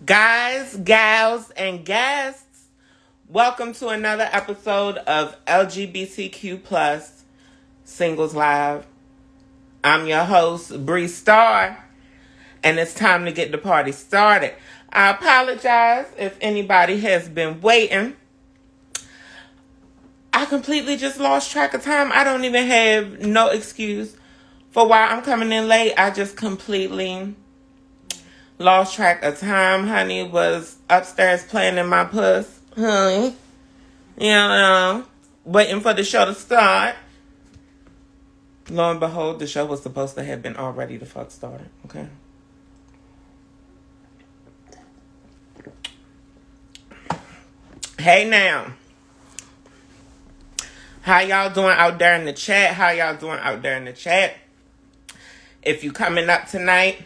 Guys, gals, and guests, welcome to another episode of LGBTQ plus Singles Live. I'm your host, Bre Starr, and it's time to get the party started. I apologize if anybody has been waiting. I completely just lost track of time. I don't even have no excuse for why I'm coming in late. I just completely lost track of time. Honey was upstairs playing in my Puss. Honey, waiting for the show to start. Lo and behold, the show was supposed to have been already the fuck started. Okay. Hey now. How y'all doing out there in the chat? If you coming up tonight,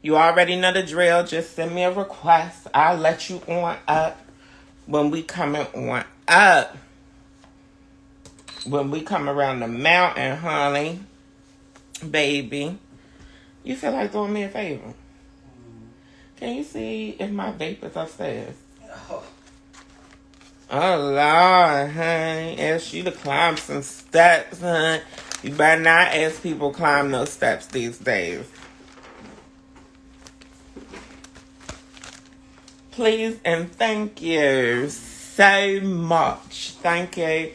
you already know the drill. Just send me a request. I'll let you on up when we coming on up. When we come around the mountain, honey, baby. You feel like doing me a favor? Can you see if my vape is upstairs? Oh, Lord, honey. Ask you to climb some steps, honey. You better not ask people to climb those steps these days. Please and thank you so much. Thank you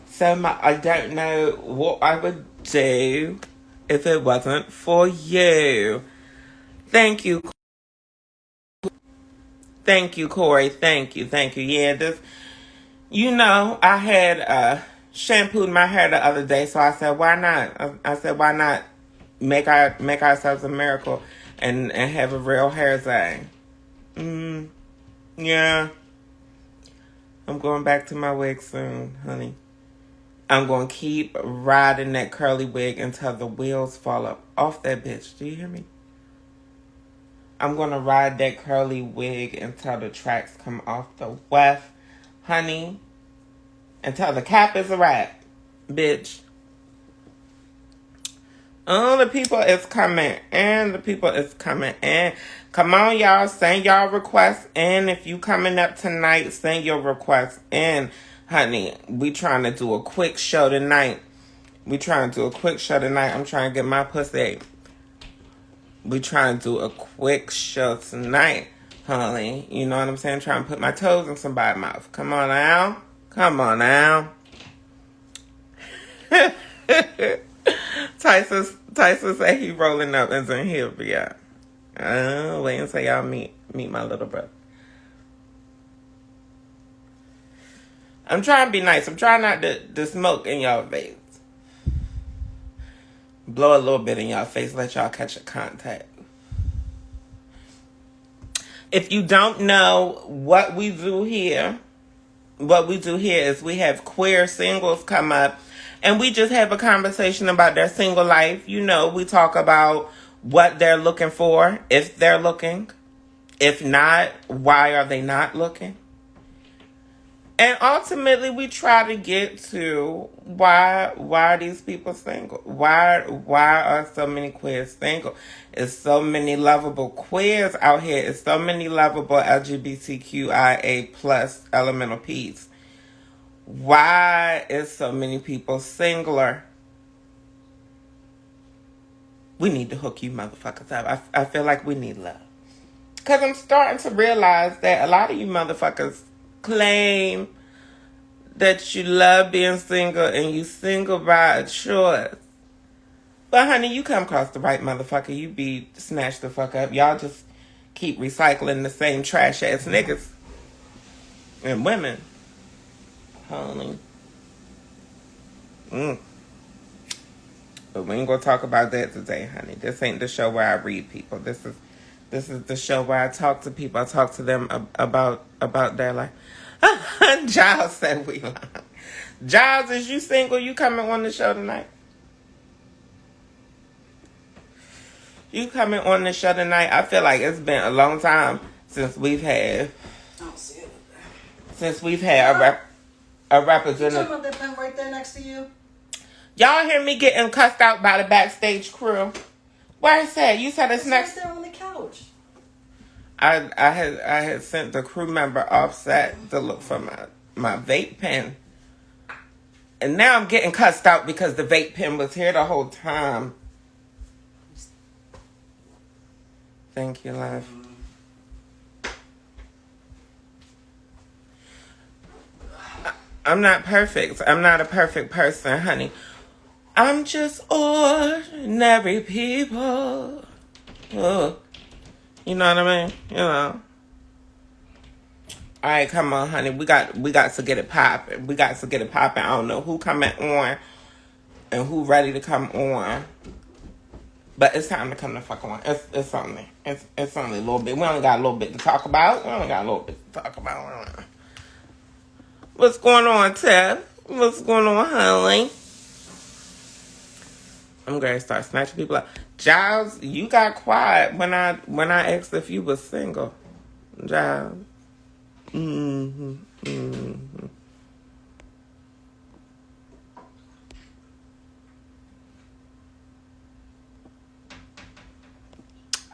so much. I don't know what I would do if it wasn't for you. Thank you. Thank you, Corey. Thank you. Yeah, I had shampooed my hair the other day, so I said, why not? Why not make ourselves a miracle and have a real hair thing? Yeah. I'm going back to my wig soon, honey. I'm going to keep riding that curly wig until the wheels fall up off that bitch. Do you hear me? I'm going to ride that curly wig until the tracks come off the weft, honey. Until the cap is a wrap, bitch. Oh, the people is coming in. Come on, y'all. Send y'all requests in. If you coming up tonight, send your requests in. Honey, we trying to do a quick show tonight. I'm trying to get my pussy. We trying to do a quick show tonight, honey. You know what I'm saying? Trying to put my toes in somebody's mouth. Come on now. Tyson said he rolling up and in here for y'all. Wait until y'all meet my little brother. I'm trying to be nice. I'm trying not to smoke in y'all face. Blow a little bit in y'all face. Let y'all catch a contact. If you don't know what we do here is we have queer singles come up and we just have a conversation about their single life. You know, we talk about what they're looking for, if they're looking. If not, why are they not looking? And ultimately, we try to get to why are these people single? Why are so many queers single? There's so many lovable queers out here. There's so many lovable LGBTQIA plus elemental P's. Why is so many people singular? We need to hook you motherfuckers up. I feel like we need love. Because I'm starting to realize that a lot of you motherfuckers claim that you love being single and you single by a choice. But honey, you come across the right motherfucker, you be snatched the fuck up. Y'all just keep recycling the same trash ass niggas and women. Honey. But we ain't gonna talk about that today, honey. This ain't the show where I read people. This is the show where I talk to people. I talk to them about their life. Giles said we lying. Giles, is you single? You coming on the show tonight? I feel like it's been a long time since we've had a representative. You talking about that pen right there next to you? Y'all hear me getting cussed out by the backstage crew? Where is that? You said it's next. Right there on the couch. I had sent the crew member Offset to look for my vape pen, and now I'm getting cussed out because the vape pen was here the whole time. Thank you, love. I'm not perfect. I'm not a perfect person, honey. I'm just ordinary people. Ugh. You know what I mean? You know. All right, come on, honey. We got to get it popping. We got to get it popping. I don't know who coming on and who ready to come on, but it's time to come the fuck on. It's only a little bit. We only got a little bit to talk about. What's going on, Ted? What's going on, honey? I'm gonna start snatching people up. Giles, you got quiet when I asked if you was single. Giles. Mm-hmm. Mm-hmm.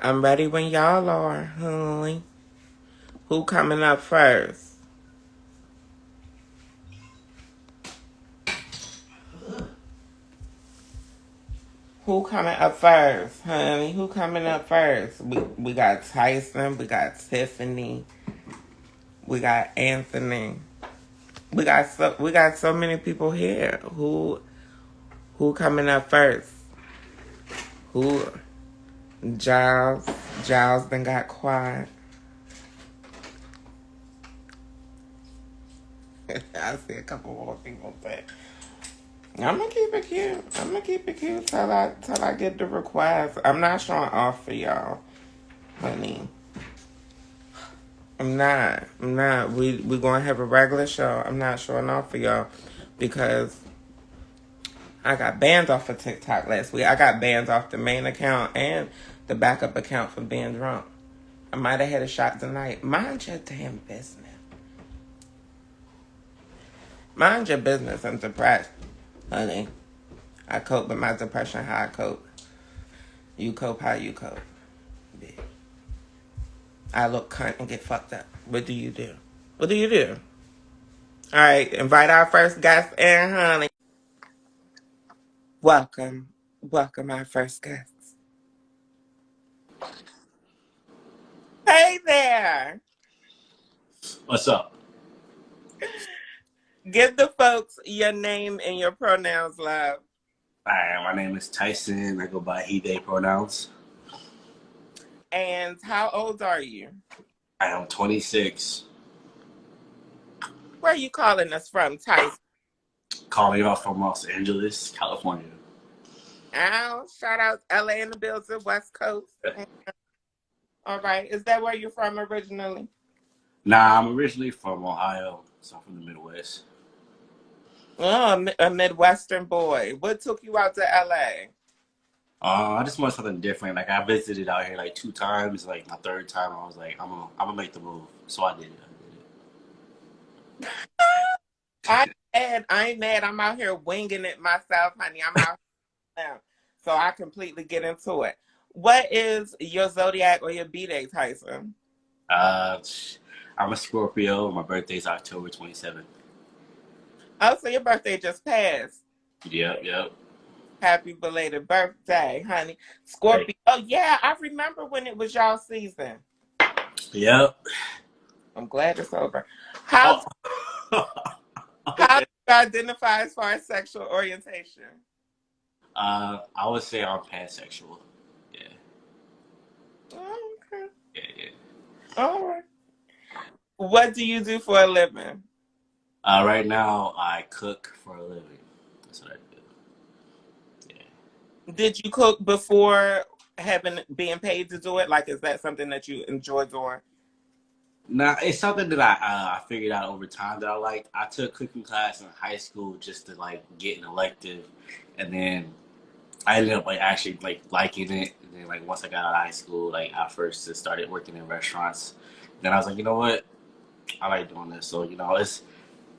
I'm ready when y'all are, honey. Who coming up first? Who coming up first, honey? Who coming up first? We got Tyson, we got Tiffany, we got Anthony. We got so many people here. Who coming up first? Who? Giles. Giles then got quiet. I see a couple more people say. I'm gonna keep it cute. I'm gonna keep it cute till I get the request. I'm not showing off for y'all, honey. I'm not. We gonna have a regular show. I'm not showing off for y'all because I got banned off of TikTok last week. I got banned off the main account and the backup account for being drunk. I might have had a shot tonight. Mind your damn business. Mind your business. I'm depressed, honey. I cope with my depression how I cope. You cope how you cope. Bitch. I look cunt and get fucked up. What do you do? What do you do? All right, invite our first guest in, honey. Welcome. Welcome our first guest. Hey there. What's up? Give the folks your name and your pronouns, love. Hi, my name is Tyson. I go by he, they pronouns. And how old are you? I am 26. Where are you calling us from, Tyson? Calling y'all from Los Angeles, California. Ow, shout out LA in the building, West Coast. All right. Is that where you're from originally? Nah, I'm originally from Ohio, so I'm from the Midwest. Oh, a Midwestern boy. What took you out to LA? I just want something different. Like I visited out here like 2 times. Like my third time, I was like, I'm gonna make the move. So I did it. I ain't mad. I'm out here winging it myself, honey. I'm out here now. So I completely get into it. What is your zodiac or your B-Day, Tyson? Uh, I'm a Scorpio. My birthday's October 27th. Oh, so your birthday just passed. Yep. Happy belated birthday, honey. Hey. Scorpio. Oh, yeah. I remember when it was y'all season. Yep. I'm glad it's over. How, Oh. how Okay. do you identify as far as sexual orientation? I would say I'm pansexual. Yeah. Oh, okay. Yeah. All right. What do you do for a living? Right now, I cook for a living. That's what I do. Yeah. Did you cook before being paid to do it? Like, is that something that you enjoy doing? Now, it's something that I figured out over time that I like. I took cooking class in high school just to like get an elective, and then I ended up like actually like liking it. And then like once I got out of high school, like I first just started working in restaurants. Then I was like, you know what, I like doing this. So it's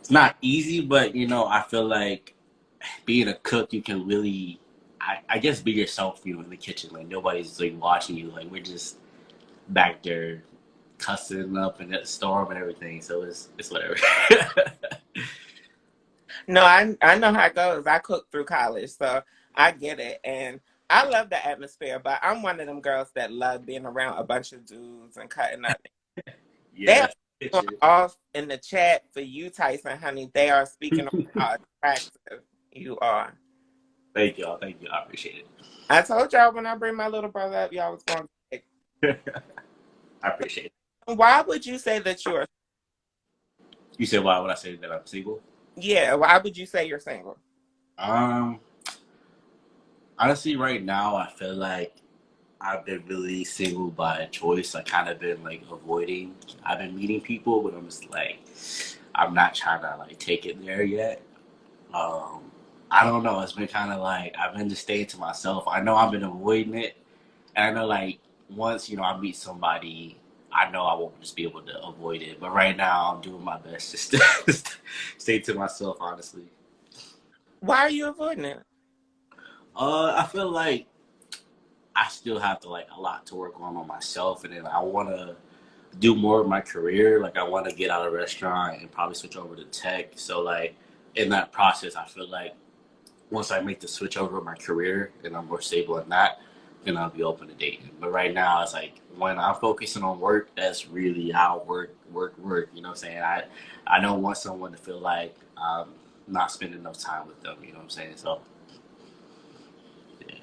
not easy, but I feel like being a cook, you can really, I guess, be yourself, in the kitchen. Like nobody's like watching you. Like we're just back there. cussing up in that storm and everything. So it's whatever. No, I know how it goes. I cooked through college, so I get it. And I love the atmosphere, but I'm one of them girls that love being around a bunch of dudes and cutting up. Yeah, They are that's going picture. off in the chat for you, Tyson, honey. They are speaking on how attractive you are. Thank y'all. Thank you. I appreciate I told y'all when I bring my little brother up, y'all was going to. it. I appreciate it. Why would you say that you're? You said why would I say that I'm single? Yeah, why would you say you're single? Um, Honestly, right now I feel like I've been really single by choice. I kind of been like avoiding. I've been meeting people, but I'm just like, I'm not trying to like take it there yet. Um, I don't know. It's been kind of like I've been just staying to myself. I know I've been avoiding it, and I know like once I meet somebody, I know I won't just be able to avoid it. But right now, I'm doing my best just to stay to myself. Honestly, Why are you avoiding it? I feel like I still have to like a lot to work on myself, and then I want to do more of my career. Like I want to get out of restaurant and probably switch over to tech. So like in that process, I feel like once I make the switch over of my career and I'm more stable in that, then I'll be open to dating. But right now, it's like when I'm focusing on work, that's really how work, work, work. You know what I'm saying? I don't want someone to feel like I'm not spending enough time with them. You know what I'm saying? So yeah,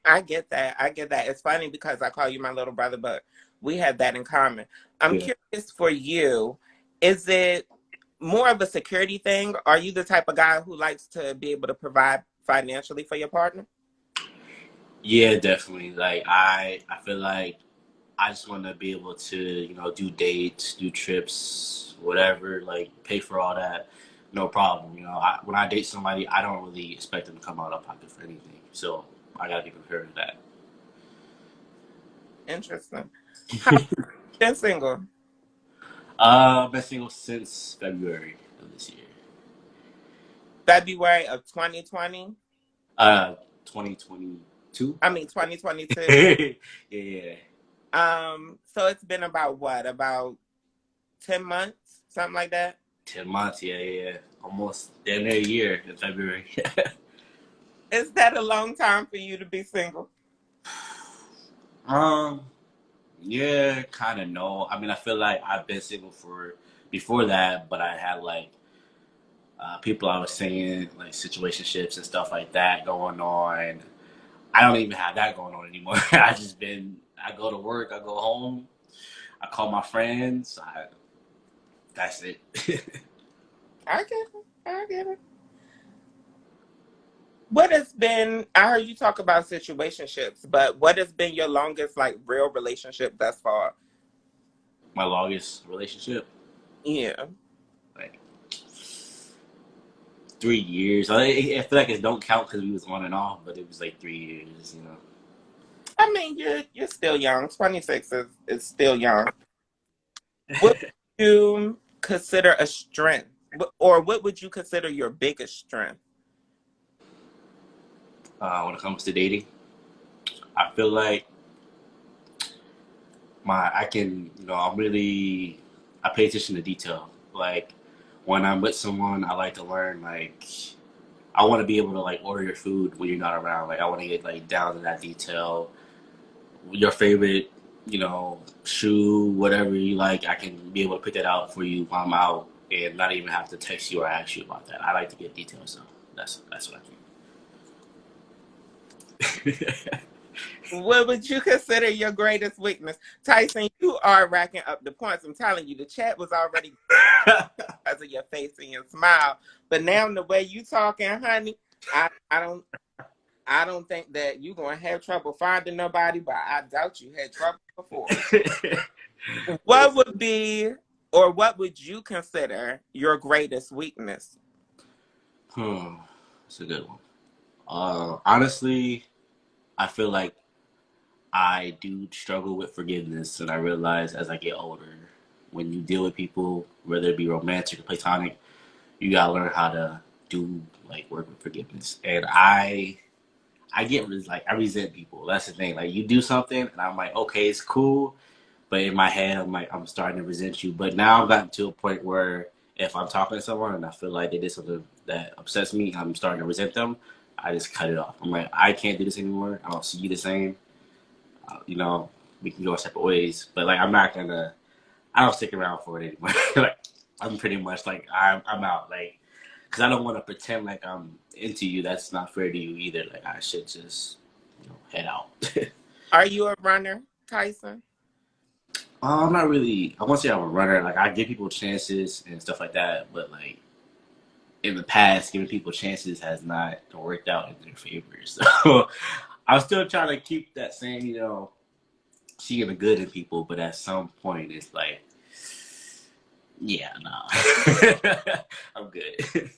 I get that. I get that. It's funny because I call you my little brother, but we have that in common. I'm yeah, curious for you, is it more of a security thing? Are you the type of guy who likes to be able to provide financially for your partner? yeah, definitely. Like I feel like I just want to be able to, do dates, do trips, whatever, like pay for all that, no problem. When I date somebody, I don't really expect them to come out of pocket for anything. So I gotta be prepared for that. Interesting. How long have you been single? I've been single since February of this year. February of 2020? 2022. I mean 2022. Yeah, yeah. So it's been about what? About 10 months? Something like that? 10 months. Yeah, yeah, yeah. Almost damn near a year in February. Is that a long time for you to be single? um, Yeah, kind of no. I mean, I feel like I've been single for before that, but I had like people I was seeing, like situationships and stuff like that going on. I don't even have that going on anymore. I go to work, I go home, I call my friends. That's it. I get it. I get it. What has been, I heard you talk about situationships, but what has been your longest, like, real relationship thus far? My longest relationship, Yeah. like 3 years. I feel like it don't count because we was on and off, but it was like 3 years. I mean, you're still young. 26 is still young. What would you consider a strength? Or what would you consider your biggest strength? When it comes to dating, I feel like I can, I pay attention to detail. Like when I'm with someone, I like to learn, like, I want to be able to like order your food when you're not around. Like I want to get like down to that detail. Your favorite, shoe, whatever you like, I can be able to pick that out for you while I'm out and not even have to text you or ask you about that. I like to get details, so that's what I think. What would you consider your greatest weakness? Tyson, you are racking up the points. I'm telling you, the chat was already because of your face and your smile. But now the way you talking, honey, I don't think that you're gonna have trouble finding nobody, but I doubt you had trouble before. What would be or what would you consider your greatest weakness? Hmm, that's a good one. Honestly, I feel like I do struggle with forgiveness, and I realize as I get older, when you deal with people, whether it be romantic or platonic, you gotta learn how to do like work with forgiveness. And I get like I resent people. That's the thing. Like you do something, and I'm like, okay, it's cool, But in my head, I'm like, I'm starting to resent you. But now I've gotten to a point where if I'm talking to someone and I feel like they did something that upsets me, I'm starting to resent them. I just cut it off. I'm like, I can't do this anymore. I don't see you the same. You know, we can go our separate ways. But like, I'm not gonna. I don't stick around for it anymore. Like, I'm pretty much like, I'm out. Like, because I don't want to pretend like I'm into you. That's not fair to you either. Like, I should just, head out. Are you a runner, Tyson? I'm not really. I won't say I'm a runner. Like, I give people chances and stuff like that. But like in the past, giving people chances has not worked out in their favor. So I'm still trying to keep that same, seeing the good in people. But at some point, it's like, yeah, no, I'm good.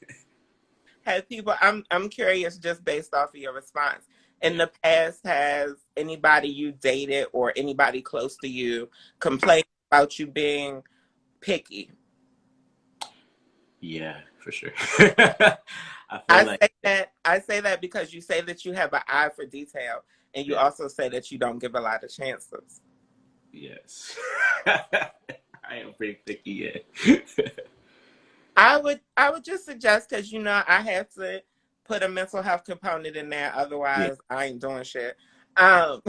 Have people? I'm curious, just based off of your response. In Yeah, the past, has anybody you dated or anybody close to you complained about you being picky? yeah, for sure. I feel like I say that because you say that you have an eye for detail, and you yeah, also say that you don't give a lot of chances. yes. I am pretty picky, yeah. I would just suggest, because I have to put a mental health component in there, Yeah. otherwise I ain't doing shit. Um,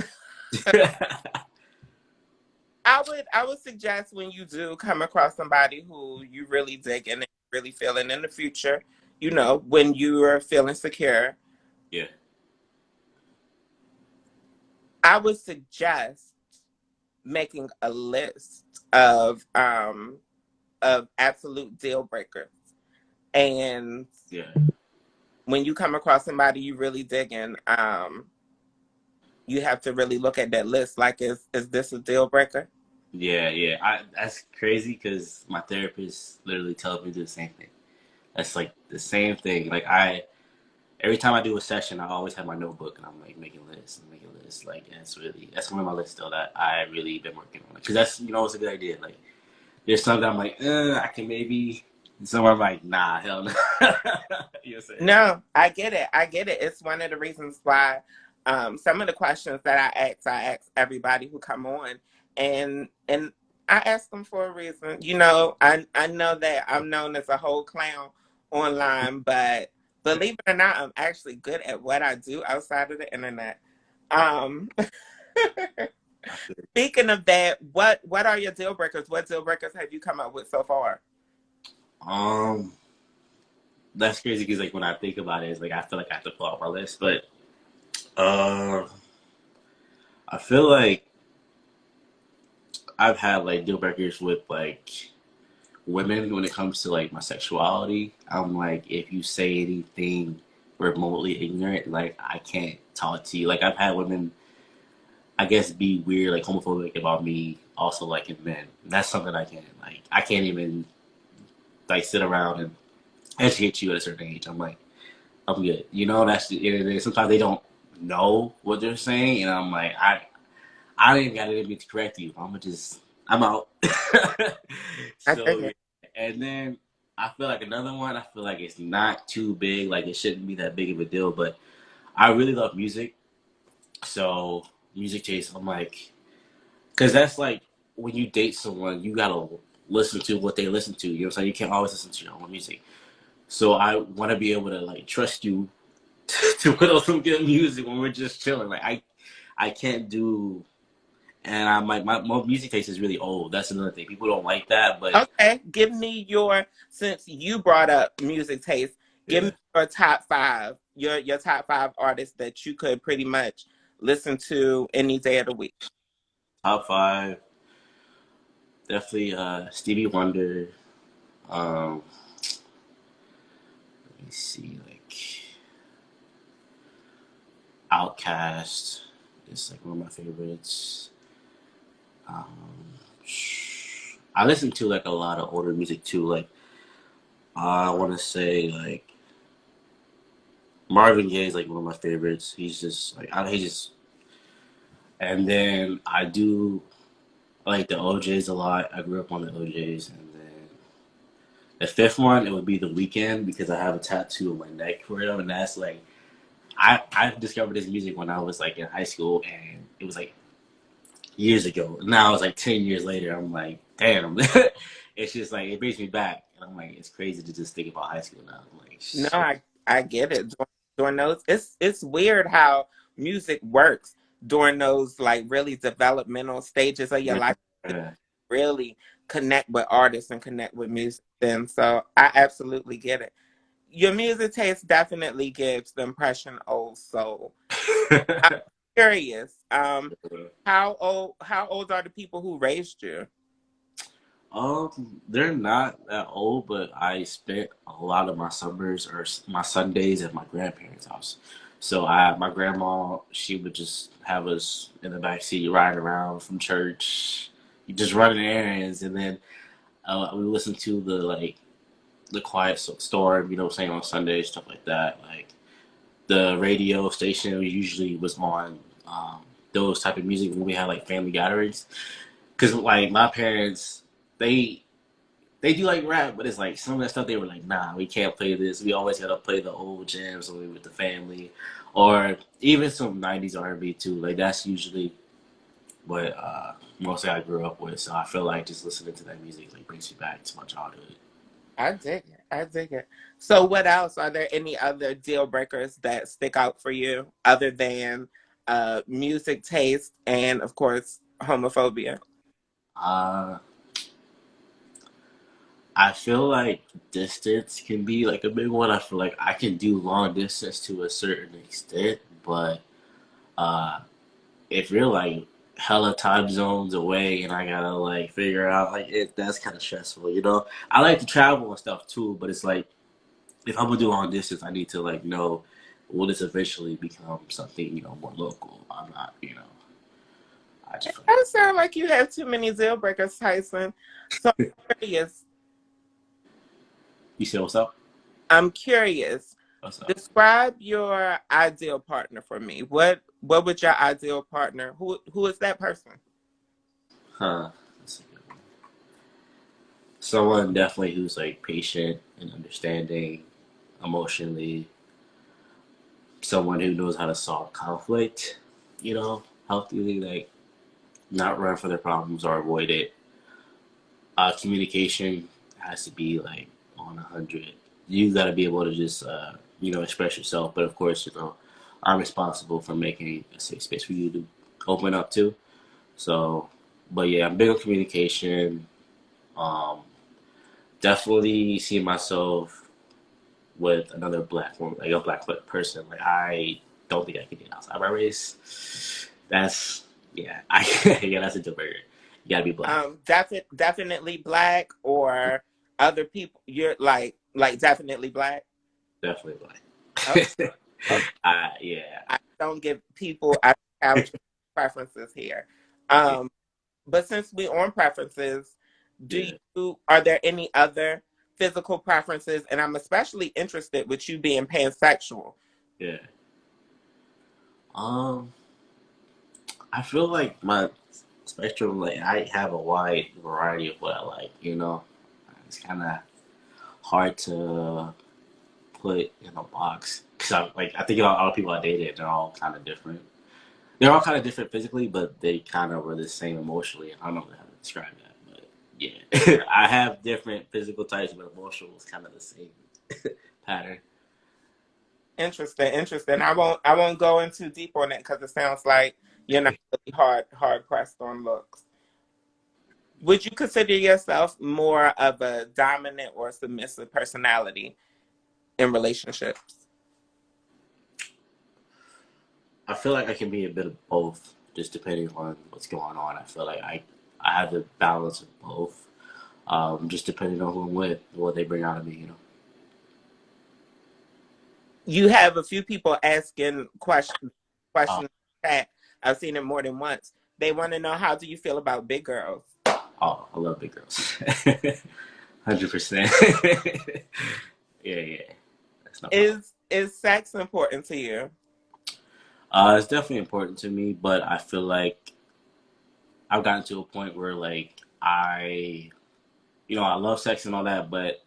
I would suggest, when you do come across somebody who you really dig and really feeling in the future, when you are feeling secure, Yeah. I would suggest making a list of absolute deal breakers. And Yeah. when you come across somebody you really digging, you have to really look at that list. Like, is this a deal breaker? Yeah, yeah. That's crazy because my therapist literally tells me the same thing. That's like the same thing. Like every time I do a session, I always have my notebook and I'm like making lists and making lists. Like that's one of my lists still that I really been working on. Because that's it's a good idea. Like there's something I'm like, I can maybe. And some I'm like, nah, hell no. You know what I'm saying? No, I get it. I get it. It's one of the reasons why some of the questions that I ask everybody who come on, and I ask them for a reason. I know that I'm known as a whole clown online, but believe it or not, I'm actually good at what I do outside of the internet. Um, I feel Speaking of that, what are your deal breakers? What deal breakers have you come up with so far? um that's crazy because like when I think about it, it's like I feel like I have to pull out my list, but uh, I feel like I've had like deal breakers with like women when it comes to like my sexuality. I'm like, if you say anything remotely ignorant, like I can't talk to you. Like I've had women, I guess, be weird, like homophobic about me also liking men. That's something I can't like. I can't even like sit around and educate you at a certain age. I'm like, I'm good. That's the internet. Sometimes they don't know what they're saying, and I'm like, I don't even got it in me to correct you. I'm out. I So dig yeah. it. And then I feel like another one. I feel like it's not too big. Like it shouldn't be that big of a deal. But I really love music. So music taste. I'm like, because that's like when you date someone, you gotta listen to what they listen to. You know what I'm saying? You can't always listen to your own music. So I want to be able to like trust you to put on some good music when we're just chilling. Like I can't do, and I'm like my music taste is really old. That's another thing. People don't like that, but Okay, give me since you brought up music taste, give yeah, me your top five, your top five artists that you could pretty much listen to any day of the week. top five definitely Stevie Wonder. Um, let me see, like Outkast is like one of my favorites. Um, I listen to like a lot of older music too. Like I want to say like Marvin Gaye is like one of my favorites. He's just like he just. And then I do like the OJs a lot. I grew up on the OJs, and then the fifth one it would be The Weeknd because I have a tattoo on my neck for him, and that's like I discovered this music when I was like in high school, and it was like years ago. Now it's like 10 years later. I'm like, damn. It's just like it brings me back, and I'm like, it's crazy to just think about high school now. I'm like, No, shit. I get it. During those, it's weird how music works during those like really developmental stages of your life. Yeah. Really connect with artists and connect with music. And so I absolutely get it. Your music taste definitely gives the impression old soul. I'm curious. How old are the people who raised you? They're not that old, but I spent a lot of my summers or my Sundays at my grandparents' house. So my grandma, she would just have us in the back seat riding around from church, just running errands, and then we listen to the quiet storm, you know, what I'm saying, on Sundays, stuff like that. Like the radio station usually was on those type of music when we had like family gatherings. Because like my parents, they they do like rap, but it's like some of that stuff they were like, nah, we can't play this. We always gotta play the old jams when we with the family, or even some '90s R&B too. Like that's usually what mostly I grew up with. So I feel like just listening to that music like brings me back to my childhood. I dig it. I dig it. So, what else? Are there any other deal breakers that stick out for you other than music taste and, of course, homophobia? Uh, I feel like distance can be like a big one. I feel like I can do long distance to a certain extent, but uh, if you're like hella time zones away and I gotta like figure out like that's kind of stressful, you know. I like to travel and stuff too, but it's like if I'm gonna do long distance, I need to like know will this eventually become something more local. I'm not, I just feel I sound like you have too many deal breakers, Tyson. So, I'm curious. you say what's up? I'm curious. What's up? Describe your ideal partner for me. What would your ideal partner? Who is that person? Huh? That's a good one. Someone definitely who's like patient and understanding emotionally. Someone who knows how to solve conflict, healthily, like not run for their problems or avoid it. Communication has to be like on 100. You got to be able to just express yourself, but of course, I'm responsible for making a safe space for you to open up to. So, but yeah, I'm big on communication. Um, Definitely see myself with another black woman, like a black person. Like I don't think I can get outside my race. That's yeah, yeah, that's a deal breaker. You gotta be black, Definitely black or other people. You're like definitely black. definitely Okay, black. okay. Yeah, I don't give people. I don't have preferences here. yeah, Um, but since we on preferences, do yeah, you are there any other physical preferences? And I'm especially interested with you being pansexual. yeah. Um, I feel like my spectrum, like I have a wide variety of what I like. It's kind of hard to put in a box because I think a lot of people I dated, they're all kind of different. They're all kind of different physically, but they kind of were the same emotionally. I don't know how to describe that, but yeah, I have different physical types, but emotional is kind of the same pattern. Interesting, interesting. I won't go in too deep on it because it sounds like you're not really hard pressed on looks. Would you consider yourself more of a dominant or submissive personality in relationships? I feel like I can be a bit of both, just depending on what's going on. I feel like I have the balance of both, just depending on who I'm with, what they bring out of me. You have a few people asking Oh, questions that I've seen it more than once. They want to know, how do you feel about big girls? oh, I love big girls, 100%. Yeah, yeah, that's no problem. Is sex important to you? It's definitely important to me, but I feel like I've gotten to a point where like I love sex and all that, but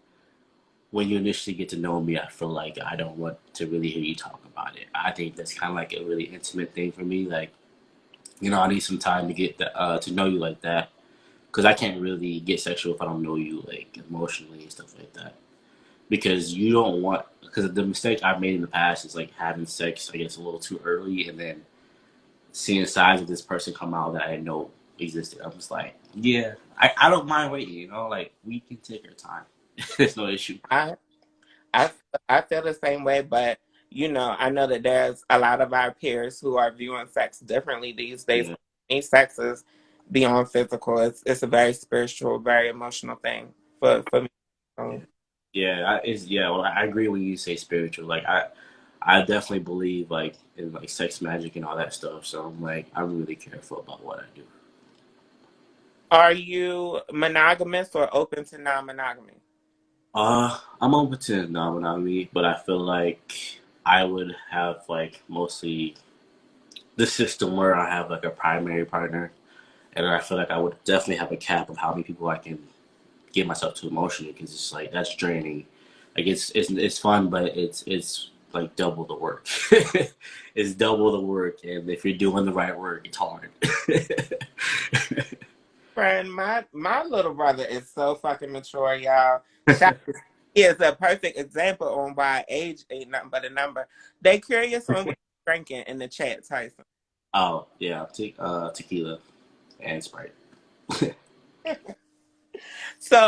when you initially get to know me, I feel like I don't want to really hear you talk about it. I think that's kind of like a really intimate thing for me. Like I need some time to get to know you like that, because I can't really get sexual if I don't know you like emotionally and stuff like that. Because you don't want, because the mistake I've made in the past is like having sex, I guess, a little too early, and then seeing sides of this person come out that I didn't know existed. I'm just like, yeah, I don't mind waiting. Like we can take our time. There's no issue. I I I feel the same way, but I know that there's a lot of our peers who are viewing sex differently these days. Yeah, Me, sex is beyond physical. It's a very spiritual, very emotional thing for me. yeah, So, yeah. Well, I agree when you say spiritual. Like I definitely believe like in like sex magic and all that stuff. So I'm like I'm really careful about what I do. are you monogamous or open to non-monogamy? I'm open to non-monogamy, but I feel like I would have like mostly the system where I have like a primary partner, and I feel like I would definitely have a cap of how many people I can get myself to emotionally, because it's like that's draining. Like it's fun, but it's like double the work. It's double the work, and if you're doing the right work, it's hard. Friend, my little brother is so fucking mature, y'all. Shout He is a perfect example on why age ain't nothing but a number. They curious on what you're drinking in the chat, Tyson. Oh yeah, tequila and Sprite. So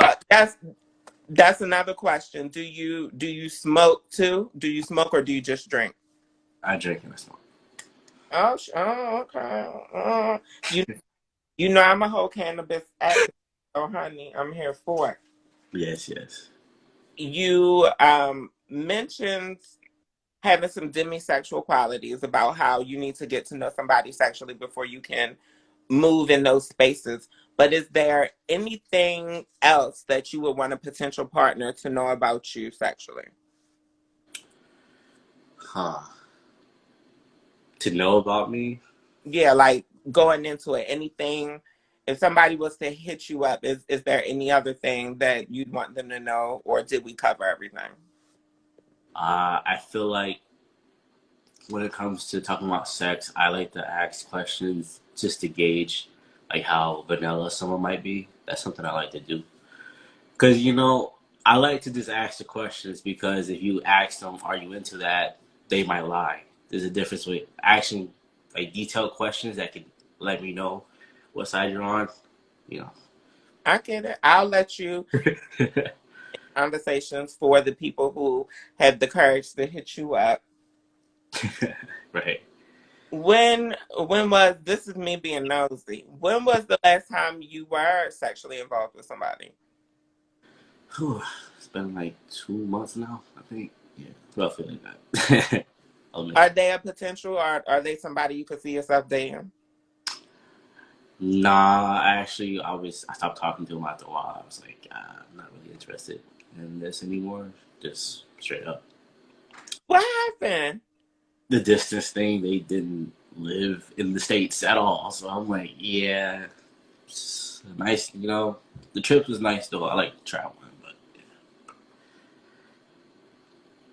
that's another question. Do you smoke too? Do you smoke or do you just drink? I drink and I smoke. Oh, okay. You you know I'm a whole cannabis advocate. Oh, honey, I'm here for it. Yes, yes. You mentioned having some demisexual qualities about how you need to get to know somebody sexually before you can move in those spaces. But is there anything else that you would want a potential partner to know about you sexually? Huh. To know about me? Yeah, like going into it, anything. If somebody was to hit you up, is there any other thing that you'd want them to know, or did we cover everything? I feel like when it comes to talking about sex, I like to ask questions just to gauge like how vanilla someone might be. That's something I like to do. Because, I like to just ask the questions, because if you ask them, are you into that? They might lie. There's a difference with asking like detailed questions that can let me know what side you're on, you I get it. I'll let you know. conversations for the people who have the courage to hit you up. Right. When was this is me being nosy. When was the last time you were sexually involved with somebody? Whew. It's been like 2 months now, I think. Yeah, roughly like that. I'll make Are it. they a potential or are they somebody you could see yourself dating? Nah, actually, I stopped talking to him after a while. I was like, I'm not really interested in this anymore. Just straight up. What happened? The distance thing, they didn't live in the States at all. So I'm like, yeah, it's nice. The trip was nice though. I like traveling, but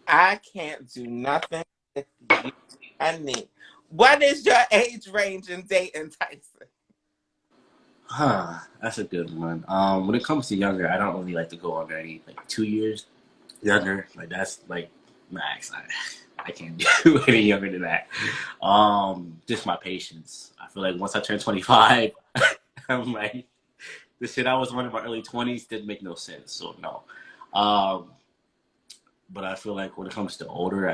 I can't do nothing with you, honey. What is your age range in dating, Tyson? that's a good one. When it comes to younger, I don't really like to go under any like 2 years younger. Like that's like max. I can't do any younger than that. Just my patience. I feel like once I turn 25, I'm like the shit I was on in my early 20s didn't make no sense. So no. Um, but I feel like when it comes to older,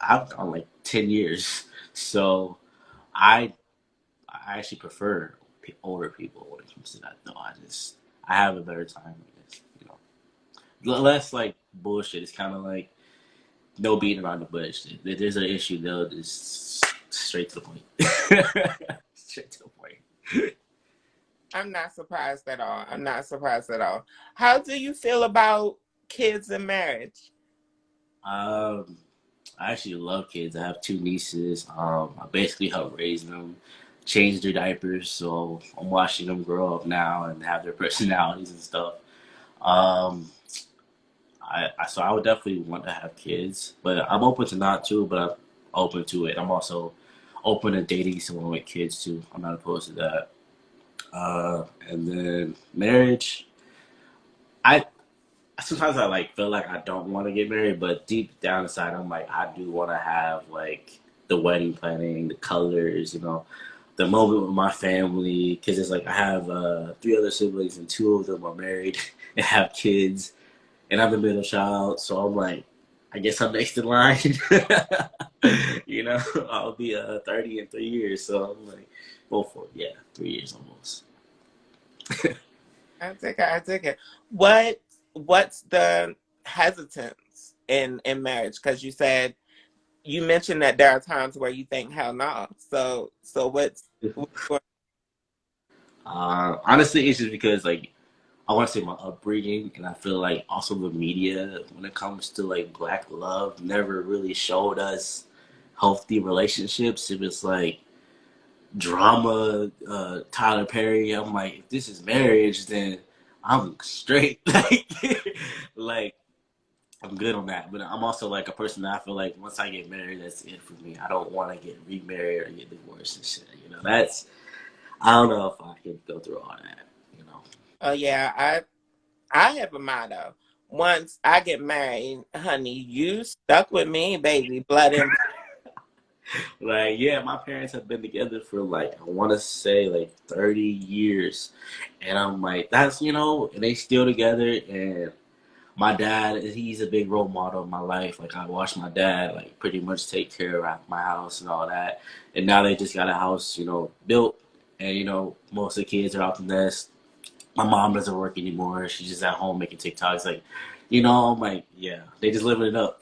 I've gone like 10 years. So I I actually prefer older people when it comes to that. Though I have a better time with this. Less like bullshit. It's kind of like no beating around the bush. If there's an issue, they'll just straight to the point. Straight to the point. I'm not surprised at all. I'm not surprised at all. How do you feel about kids and marriage? Um, I actually love kids. I have two nieces. I basically help raise them, change their diapers, so I'm watching them grow up now and have their personalities and stuff. Um, so I would definitely want to have kids, but I'm open to not too. But I'm open to it. I'm also open to dating someone with kids too. I'm not opposed to that. And then marriage. I sometimes I like feel like I don't want to get married, but deep down inside, I'm like I do want to have like the wedding planning, the colors, the moment with my family. Because it's like I have three other siblings, and two of them are married and have kids, and I'm the middle child. So I'm like, I guess I'm next in line. I'll be 30 in 3 years. So I'm like, go for it. Yeah, 3 years almost. I take it. I take it. What's the hesitance in marriage? Because you mentioned that there are times where you think hell no. So what's your- Honestly, it's just because like I want to say my upbringing, and I feel like also the media when it comes to like black love never really showed us healthy relationships. It was like drama, Tyler Perry. I'm like, if this is marriage, then I'm straight. Like I'm good on that. But I'm also like a person that I feel like once I get married, that's it for me. I don't want to get remarried or get divorced and shit. That's I don't know if I can go through all that. You know. oh yeah, I have a motto. Once I get married, honey, you stuck with me, baby, blood and Like, yeah, my parents have been together for like I want to say like 30 years, and I'm like, and they still together. And my dad, he's a big role model in my life. Like, I watched my dad like pretty much take care of my house and all that. And now they just got a house, built, and most of the kids are out the nest. My mom doesn't work anymore. She's just at home making TikToks. Like, I'm like, yeah, they just living it up.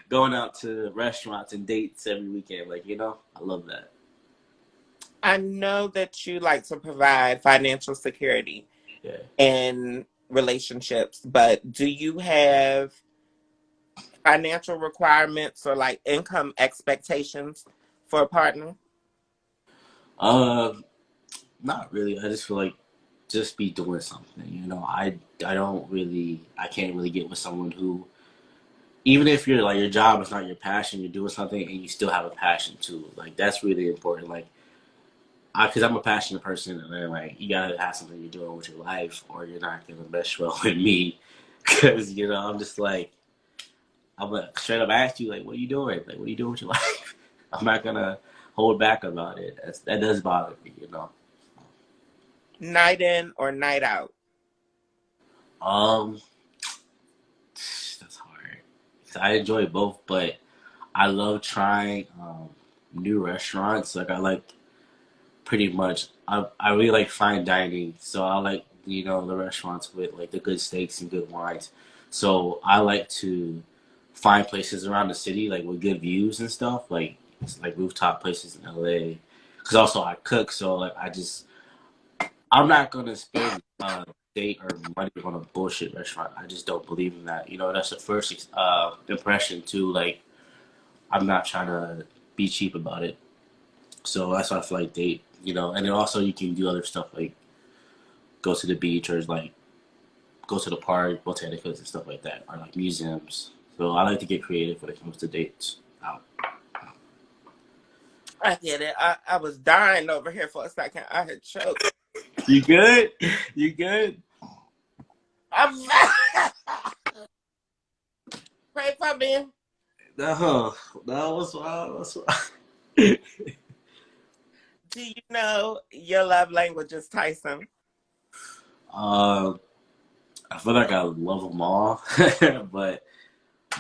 Going out to restaurants and dates every weekend. Like, I love that. I know that you like to provide financial security Yeah. in relationships, but do you have financial requirements or like income expectations for a partner? Uh, Not really. I just feel like just be doing something. I can't really get with someone who, even if you're like your job is not your passion, you're doing something and you still have a passion too. Like that's really important. Like because I'm a passionate person, and then like you gotta have something you're doing with your life, or you're not gonna mesh well with me. Because I'm just like I'm gonna straight up ask you like, what are you doing? Like, what are you doing with your life? I'm not gonna hold back about it. That does bother me. Night in or night out? Um, that's hard. 'Cause I enjoy both, but I love trying new restaurants. Like I like pretty much. I really like fine dining, so I like the restaurants with like the good steaks and good wines. So I like to find places around the city like with good views and stuff, like rooftop places in LA. Because also I cook, so like I'm not gonna spend date or money on a bullshit restaurant. I just don't believe in that. That's the first impression too. Like I'm not trying to be cheap about it. So that's why I feel like date. And then also you can do other stuff like go to the beach or like go to the park, botanicas and stuff like that, or like museums. So I like to get creative when it comes to dates out. I get it. I was dying over here for a second. I had choked. You good? You good? I'm pray for me. No, no, what's wrong? What's wrong? Do you know your love language is Tyson? uh, I feel like I love them all, but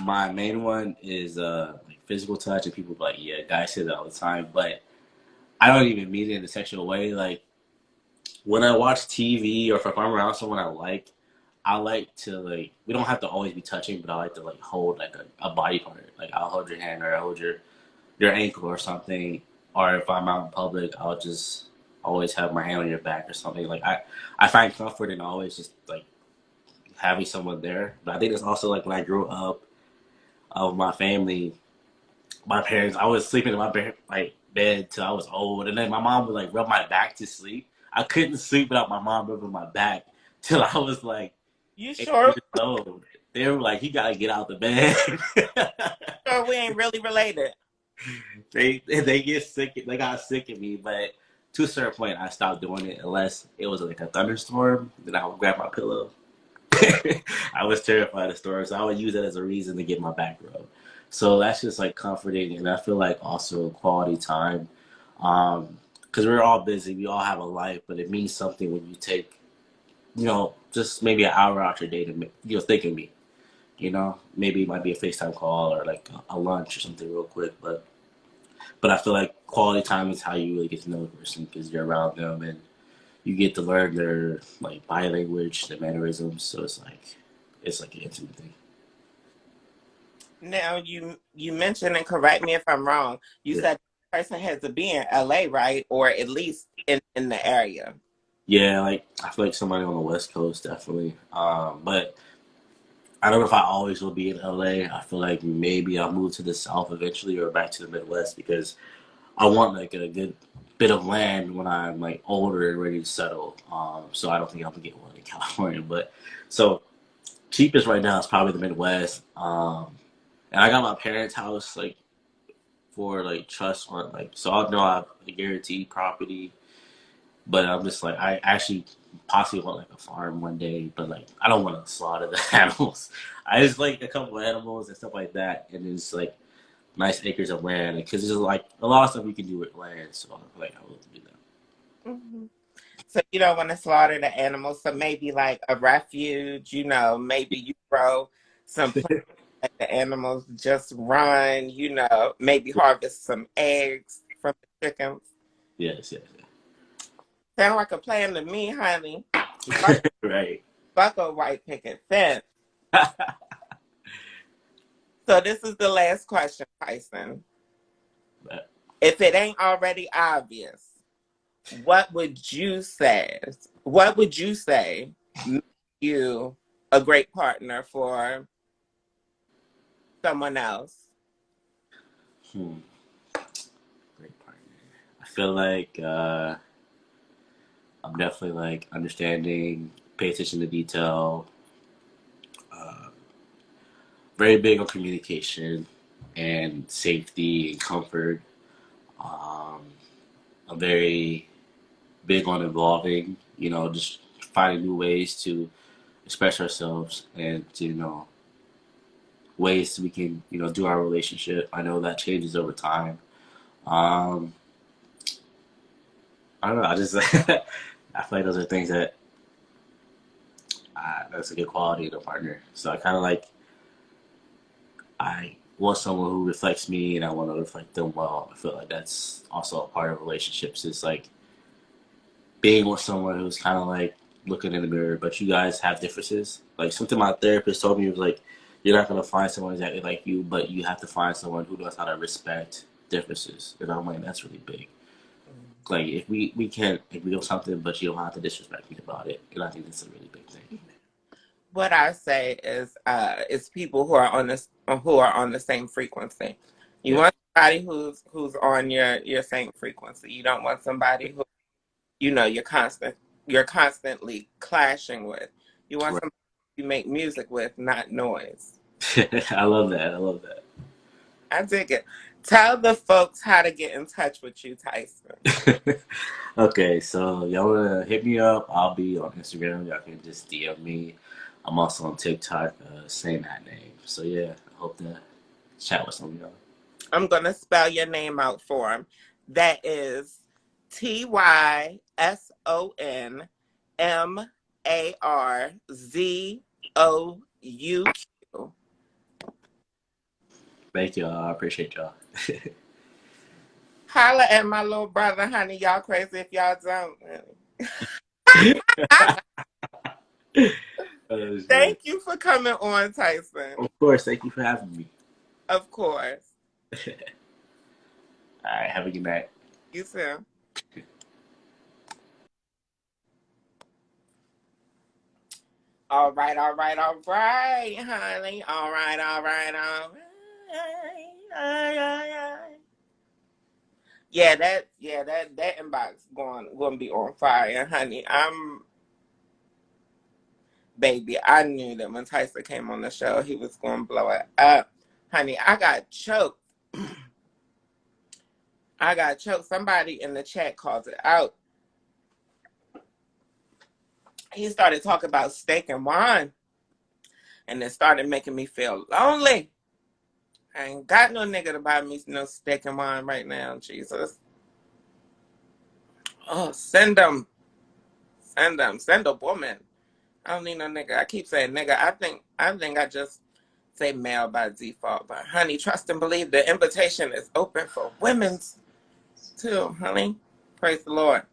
my main one is like physical touch, and people be like, yeah, guys say that all the time, but I don't even mean it in a sexual way. Like when I watch TV or if I'm around someone I like to like we don't have to always be touching, but I like to like hold like a body part. Like I'll hold your hand or I'll hold your ankle or something. Or if I'm out in public, I'll just always have my hand on your back or something. Like I find comfort in always just like having someone there. But I think it's also like when I grew up of my family, my parents, I was sleeping in my bed till I was old, and then my mom would like rub my back to sleep. I couldn't sleep without my mom rubbing my back till I was like You 8 years sure? old. They were like, "You gotta get out the bed." Sure we ain't really related. They get sick. They got sick of me, but to a certain point, I stopped doing it unless it was like a thunderstorm. Then I would grab my pillow. I was terrified of storms, so I would use that as a reason to get my back rubbed. So that's just like comforting, and I feel like also quality time. Because we're all busy, we all have a life, but it means something when you take, just maybe an hour out your day to, think of me. Maybe it might be a FaceTime call or like a lunch or something real quick, but I feel like quality time is how you really get to know a person because you're around them and you get to learn their like body language, their mannerisms. So it's like an intimate thing. Now you mentioned, and correct me if I'm wrong, you Yeah, said the person has to be in LA, right? Or at least in the area. yeah. Like I feel like somebody on the West Coast definitely. But I don't know if I always will be in LA. I feel like maybe I'll move to the South eventually or back to the Midwest because I want like a good bit of land when I'm like older and ready to settle. So I don't think I'm gonna get one in California. But so cheapest right now is probably the Midwest. And I got my parents' house like for like trust fund, like so I know I have a guaranteed property. But I'm just like I actually possibly want like a farm one day, but like I don't want to slaughter the animals. I just like a couple of animals and stuff like that, and it's like nice acres of land because there's like a lot of stuff you can do with land. So I feel like I will do that. Hmm. So you don't want to slaughter the animals. So maybe like a refuge, maybe you grow some plants that the animals just run, maybe harvest some eggs from the chickens. Yes, yes, Sound like a plan to me, honey. Fuck, yes. Right. fuck a white picket fence. So this is the last question, Tyson. But, If it ain't already obvious, what would you say? What would you say make you a great partner for someone else? hmm, great partner. I feel like I'm definitely like understanding, pay attention to detail, uh, very big on communication and safety and comfort. Um, I'm very big on evolving, just finding new ways to express ourselves and to, ways we can, do our relationship. I know that changes over time. Um, I don't know. I just, I feel like those are things that's a good quality in a partner. So I kind of like, I want someone who reflects me and I want to reflect them well. I feel like that's also a part of relationships. It's like being with someone who's kind of like looking in the mirror, but you guys have differences. Like something my therapist told me was like, you're not gonna find someone exactly like you, but you have to find someone who knows how to respect differences. And I'm like, that's really big. Like if we can't agree on something, but you don't have to disrespect me about it, and I think that's a really big thing. What I say is, it's people who are on the same frequency. You Yeah, want somebody who's on your same frequency. You don't want somebody who you're constantly clashing with. You want right. somebody you make music with, not noise. I love that. I love I dig it. Tell the folks how to get in touch with you, Tyson. that. Okay, so y'all wanna hit me up? I'll be on Instagram. Y'all can just DM me. I'm also on TikTok, same that name. So yeah, I hope to chat with some of y'all. I'm gonna spell your name out for him. That is TYSONMARZOUQ. Thank y'all. I appreciate y'all. Holla at my little brother, honey. Y'all crazy if y'all don't. Oh, shit. Thank you for coming on, Tyson. Of course, thank you for having me. Of course. All right, have a good night. You too. All right, all right, all right, honey. All right, all right, all right. Ay, ay, ay. Yeah, that inbox going to be on fire, honey. Baby, I knew that when Tyson came on the show, he was going to blow it up. Honey, I got choked I got choked. Somebody in the chat called it out. He started talking about steak and wine, and it started making me feel lonely. I ain't got no nigga to buy me no steak and wine right now, Jesus. Oh, send them. Send them. Send a woman. I don't need no nigga. I keep saying nigga. I think I just say male by default. But honey, trust and believe the invitation is open for women's too, honey. Praise the Lord.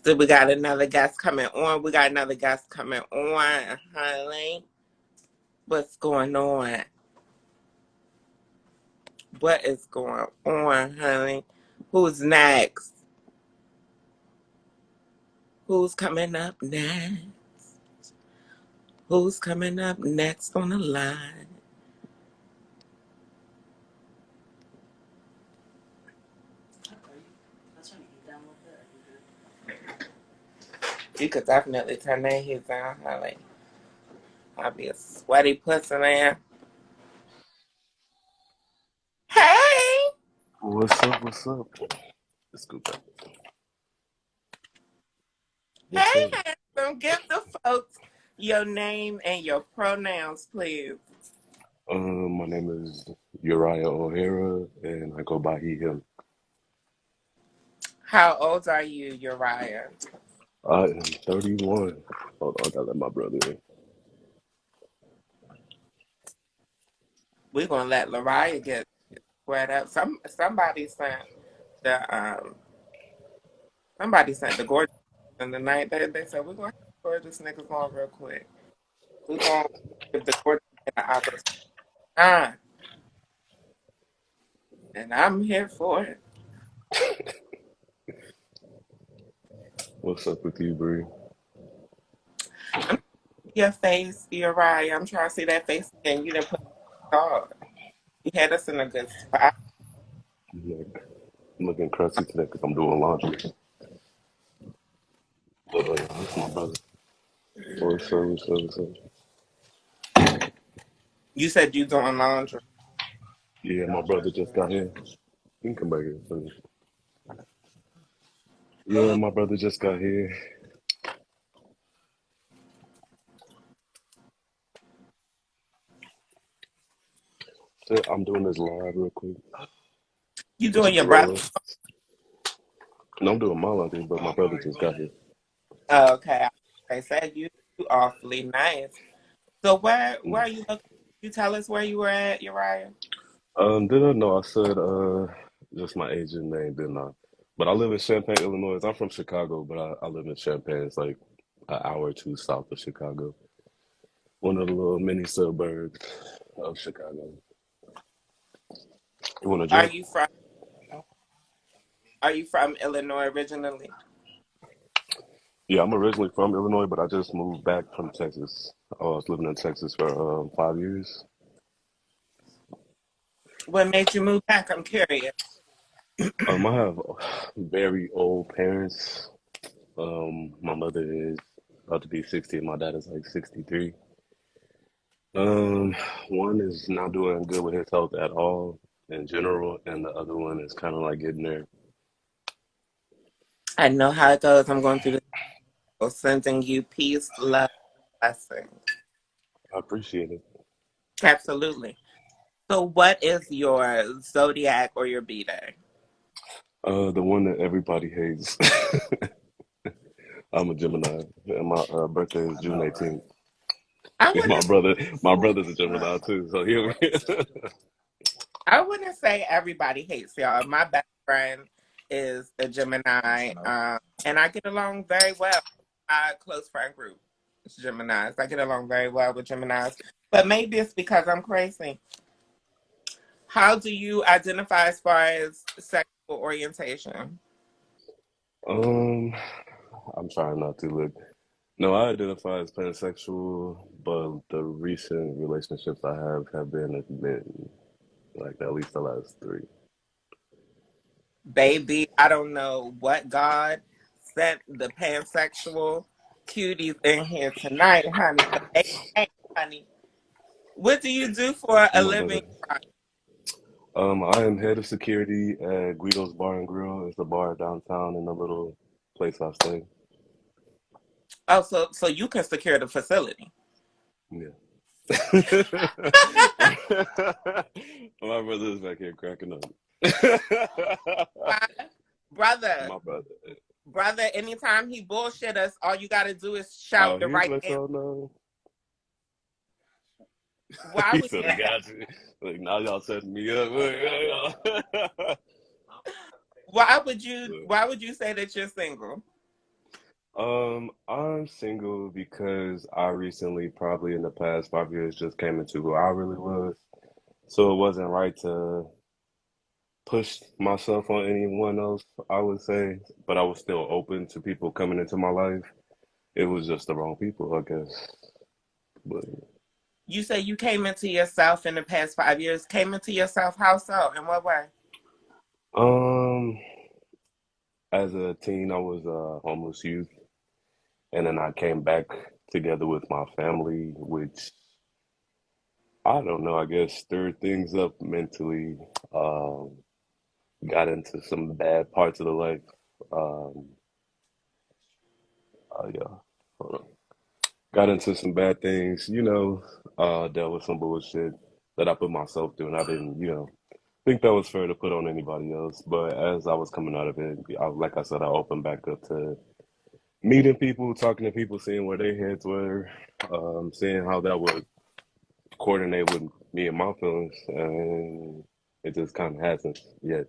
So we got another guest coming on. We got another guest coming on, honey. What's going on? What is going on, honey? Who's next? Who's coming up next? Who's coming up next on the line? You could definitely turn that heat down, honey. I'll be a sweaty puss in there. Hey! What's up? What's up? Let's go back. What's Hey, up? handsome. Give the folks your name and your pronouns, please. My name is Uriah O'Hara, and I go by he, him. How old are you, Uriah? I am 31. Hold on, I gotta let my brother in. We're gonna let Lariah get squared up. Somebody sent the gorgeous in the night. They said we're gonna have the gorgeous niggas on real quick. We're gonna give the gorgeous an opportunity. And I'm here for it. What's up with you, Bre? I'm your face, Uriah. I'm trying to see that face again. You didn't put it on. You had us in a good spot. I'm looking crusty today because I'm doing laundry. But that's my brother. What's up? What's up? What's up? You said you doing laundry. Yeah, my brother just got here. You can come back here. Please. Yeah, my brother just got here. So I'm doing this live real quick. You What you doing your do, brother? Lola? No, I'm doing my laundry, but my brother just got here. Okay. They said you awfully nice. So where Mm. are you looking? You tell us where you were at, Uriah? Did I know I said just my agent name, didn't I? But I live in Champaign, Illinois. I'm from Chicago, but I live in Champaign. It's like an hour or two south of Chicago. One of the little mini suburbs of Chicago. You want to Are drink? you from are you from Illinois originally? Yeah, I'm originally from Illinois, but I just moved back from Texas. I was living in Texas for 5 years. What made you move back? I'm curious. I have very old parents. My mother is about to be 60, and my dad is like 63. Um, one is not doing good with his health at all in general, and the other one is kind of like getting there. I know how it goes. I'm going through this. Sending you peace, love, blessings. I appreciate it. Absolutely. So what is your zodiac or your B-day? The one that everybody hates. I'm a Gemini, and my birthday is June 18th. I And wouldn't my brother's a Gemini too. So here we I wouldn't say everybody hates y'all. My best friend is a Gemini, and I get along very well. My close friend group is Geminis. I get along very well with Geminis, but maybe it's because I'm crazy. How do you identify as far as sexual orientation? Um, I'm trying not to look. No, I identify as pansexual, but the recent relationships I have been with men, like at least the last three. Baby, I don't know what God sent the pansexual cuties in here tonight, honey, but they ain't, honey. What do you do for a My living? brother. I am head of security at Guido's Bar and Grill. It's a bar downtown in a little place I stay. Oh, so you can secure the facility. Yeah. My brother is back here cracking up. Why? Brother, My brother. brother, anytime he bullshit us, all you gotta do is Oh, shout the he right let answer. y'all know. Why He would said, you "I got you." Like now, y'all setting me up. why would you say that you're single? I'm single because I recently, probably in the past 5 years, just came into who I really was. So it wasn't right to push myself on anyone else, I would say. But I was still open to people coming into my life. It was just the wrong people, I guess. But You say you came into yourself in the past 5 years. Came into yourself how so? In what way? um, as a teen, I was a homeless youth, and then I came back together with my family, which I don't know, I guess stirred things up mentally. Um, got into some bad parts of the life. Um, yeah, hold on. Got into some bad things, dealt with some bullshit that I put myself through, and I didn't, think that was fair to put on anybody else. But as I was coming out of it, like I said, I opened back up to meeting people, talking to people, seeing where their heads were, seeing how that would coordinate with me and my feelings, and it just kind of hasn't yet.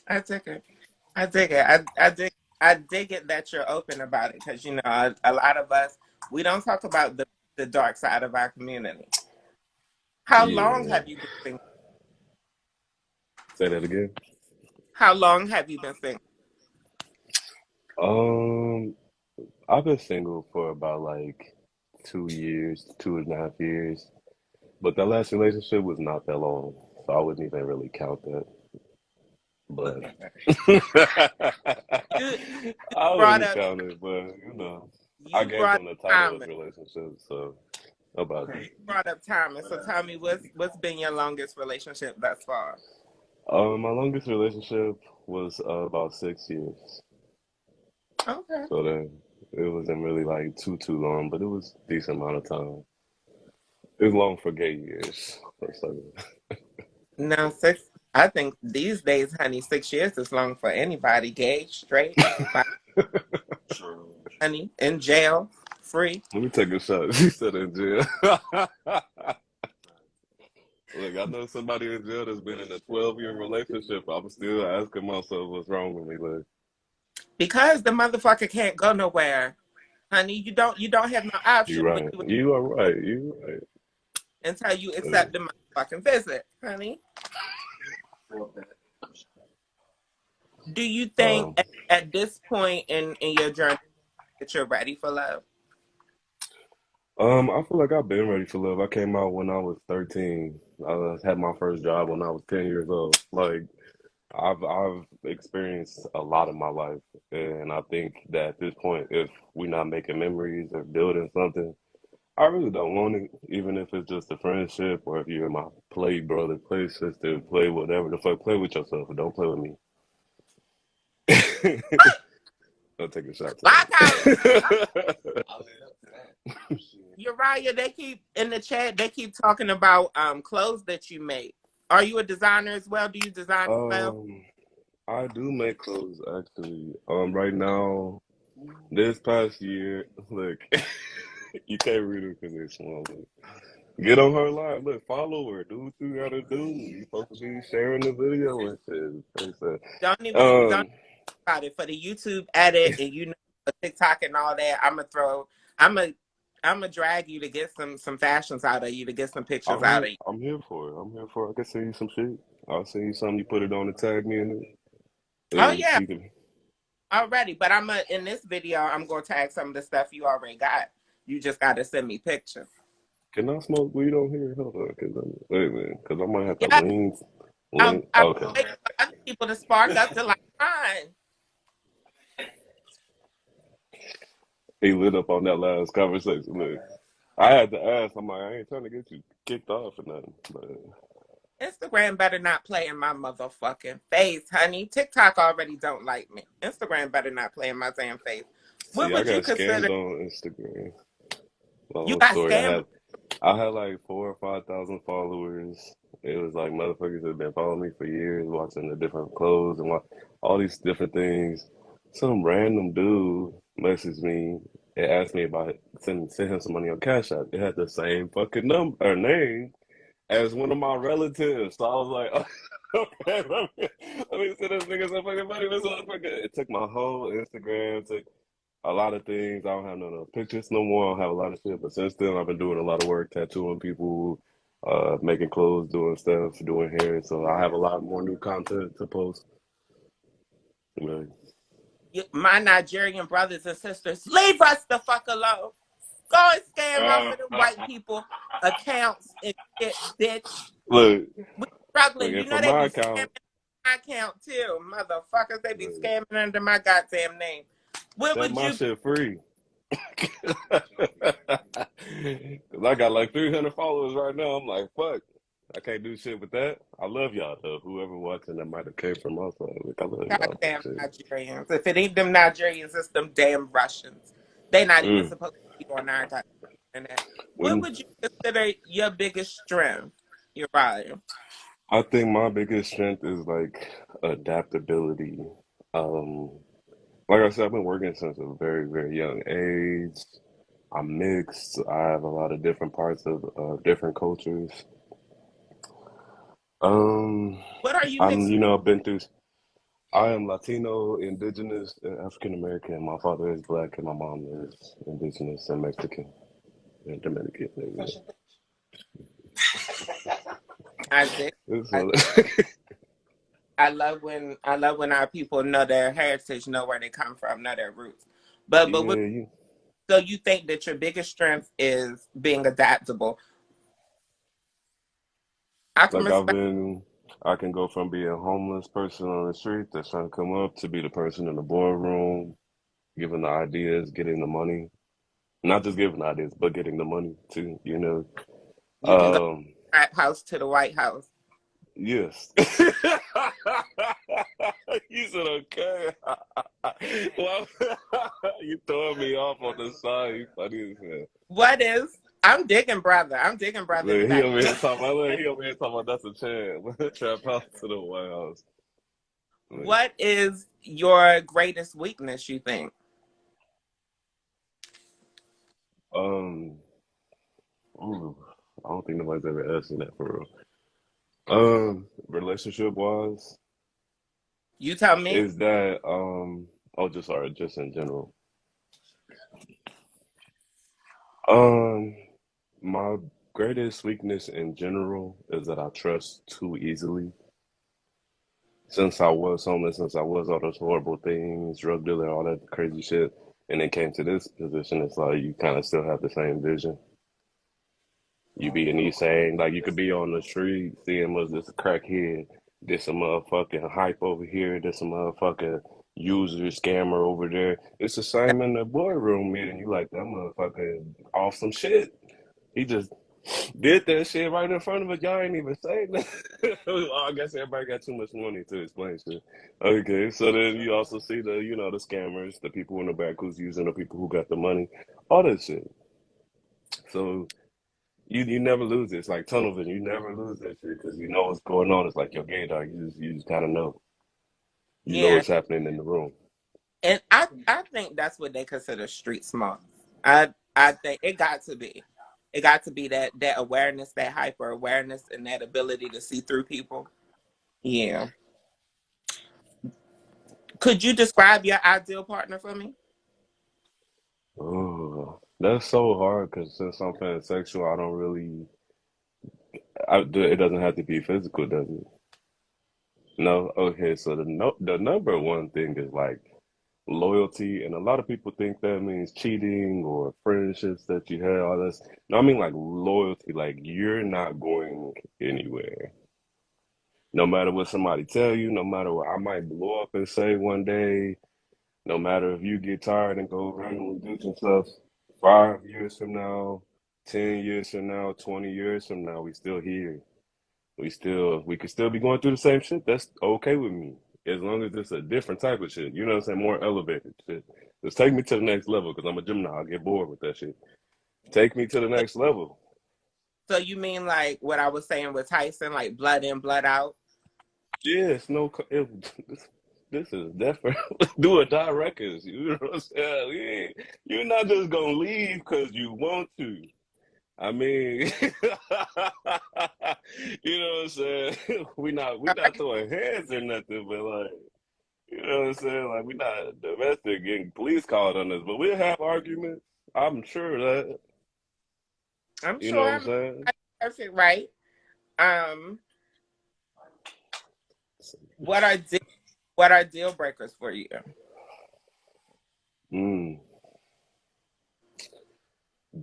I dig it. I dig it. I dig it that you're open about it because a lot of us we don't talk about the dark side of our community. How long Yeah. have you been single? Say that again. How long have you been single? Um, I've been single for about like 2 years, 2.5 years, but that last relationship was not that long, so I wouldn't even really count that. But You I brought wouldn't up count it, but I you gave brought them the up title as timing. relationship, so about You it. brought up timing. So tell me what's been your longest relationship thus far? My longest relationship was about 6 years, Okay. so then it wasn't really like too long, but it was a decent amount of time. It was long for gay years. Let's say that. Now six. I think these days, honey, 6 years is long for anybody, gay, straight, bi, honey, in jail, free. Let me take a shot. She said in jail. Look, I know somebody in jail that's been in a 12-year relationship. I'm still asking myself what's wrong with me. Like, Because the motherfucker can't go nowhere, honey. You don't have no you option when right. you You are right. You right. until you accept the motherfucking visit, honey. Do you think Um, at this point in your journey that you're ready for love? I feel like I've been ready for love. I came out when I was 13. I had my first job when I was 10 years old. Like, I've experienced a lot in my life, and I think that at this point, if we're not making memories or building something, I really don't want it, even if it's just a friendship or if you're my play brother, play sister, play whatever the fuck, play with yourself, but don't play with me. I'll take a shot to Lockout. that. Uriah, they keep in the chat. They keep talking about clothes that you make. Are you a designer as well? Do you design as well? um, I do make clothes actually. Right now, this past year, look, you can't read it because it's small. Look. Get on her live. Look, follow her. Do what you gotta do. You supposed to be sharing the video and shit. Don't Um, about it for the YouTube edit and the TikTok and all that. I'm a I'm gonna drag you to get some fashions out of you to get some pictures out of you. I'm here for it. I'm here for it. I can send you some shit. I'll send you something. You put it on and tag me in it, Oh and yeah, you can. already. But in this video I'm gonna tag some of the stuff you already got. You just gotta send me pictures. Can I smoke weed on here? Hold on, wait a minute, because I might have to Yeah, lean. I'm Okay. waiting for other people to spark up the line. He lit up on that last conversation. Look. I had to ask. I'm like, I ain't trying to get you kicked off or nothing. But Instagram better not play in my motherfucking face, honey. TikTok already don't like me. Instagram better not play in my damn face. What see, I would you got scammed consider? on Instagram. You Long got story. scammed. I had like 4 or 5 thousand followers. It was like motherfuckers that have been following me for years, watching the different clothes and all these different things. Some random dude messaged me and asked me about send him some money on Cash App. It had the same fucking number or name as one of my relatives. So I was like, okay, let me send this nigga some fucking money. This motherfucker. It took my whole Instagram, took a lot of things. I don't have none of those pictures no more. I don't have a lot of shit. But since then, I've been doing a lot of work, tattooing people, making clothes, doing stuff, doing hair. So I have a lot more new content to post. Like, My Nigerian brothers and sisters, leave us the fuck alone. Go and scam off of the white people accounts and shit, bitch. look, We struggling. You and for know they my be scamming account, my account too, motherfuckers. They be look, scamming under my goddamn name. What set would my you? shit free. Cause I got like 300 followers right now. I'm like, fuck. I can't do shit with that. I love y'all though. Whoever watching that might have came from outside. Like, I love y'all. Goddamn Shit. Nigerians. If it ain't them Nigerians, it's them damn Russians. They not even Mm. supposed to be on our goddamn internet. What When would you consider your biggest strength, Uriah? I think my biggest strength is like adaptability. Um, like I said, I've been working since a very, very young age. I'm mixed. I have a lot of different parts of different cultures. Um, What are you mixed with? I've been through. I am Latino, Indigenous, and African American. My father is black, and my mom is Indigenous and Mexican and Dominican. I did. I, So, I love when our people know their heritage, know where they come from, know their roots. But yeah, you, so you think that your biggest strength is being adaptable. I can like respect I can go from being a homeless person on the street that's trying to come up to be the person in the boardroom, giving the ideas, getting the money. Not just giving the ideas, but getting the money too, you know. you can go Um, from the house to the White House. yes. You said okay. Well, you throwing me off on the side. You funny as hell. What is? I'm digging brother. I'm digging brother in the Look, he back. over here talking about, look, he over here talking about that's a chance. Trap house to the White House. Like, What is your greatest weakness, you think? um, ooh, I don't think nobody's ever asked me that for real. Relationship wise, You tell me. is that oh, just sorry, just in general. Um, my greatest weakness in general is that I trust too easily. Since I was homeless, since I was all those horrible things, drug dealer, all that crazy shit, and then came to this position, it's like you kind of still have the same vision. You be in these same, like you could be on the street seeing was this a crackhead, this a motherfucking hype over here, this a motherfucking user scammer over there. It's the same in the boardroom, man. And you like that motherfucker off some shit. He just did that shit right in front of us. Y'all ain't even saying that. Well, I guess everybody got too much money to explain shit. Okay, so then you also see the scammers, the people in the back who's using the people who got the money, all that shit. So you never lose it. It's like tunnel vision. You never lose that shit because you know what's going on. It's like your gay dog. You just kind of know. You know Yeah. what's happening in the room. And I think that's what they consider street smart. I think it got to be. It got to be that awareness, that hyper awareness, and that ability to see through people. Yeah. Could you describe your ideal partner for me? Oh, that's so hard because since I'm pansexual, I don't really. It doesn't have to be physical, does it? No. Okay, so the number one thing is like loyalty, and a lot of people think that means cheating or friendships that you had. All this. No, I mean like loyalty. Like you're not going anywhere. No matter what somebody tell you, no matter what I might blow up and say one day, no matter if you get tired and go randomly do some stuff 5 years from now, 10 years from now, 20 years from now, we still here. We could still be going through the same shit. That's okay with me. As long as it's a different type of shit. You know what I'm saying? More elevated shit. Just take me to the next level because I'm a Gemini. I'll get bored with that shit. Take me to the next level. So you mean like what I was saying with Tyson, like blood in, blood out? Yes, no, this is definitely do or die records. You know what I'm saying? You're not just gonna leave because you want to. I mean, you know what I'm saying? We not throwing hands or nothing, but like, you know what I'm saying? Like we not domestic getting police called on us, but we'll have arguments. I'm sure that I'm you know sure what I'm I'm saying. perfect, right? Um, what are what are deal breakers for you? Mm.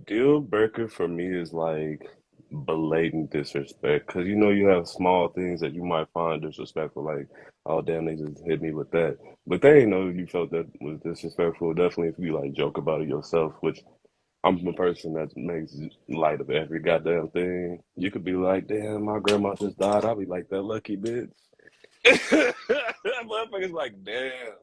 Deal breaker for me is like blatant disrespect because you know you have small things that you might find disrespectful, like oh damn they just hit me with that, but they ain't know you felt that was disrespectful. Definitely if you like joke about it yourself, which I'm a person that makes light of every goddamn thing. You could be like, damn, my grandma just died. I'll be like that lucky bitch. That motherfucker's like, damn.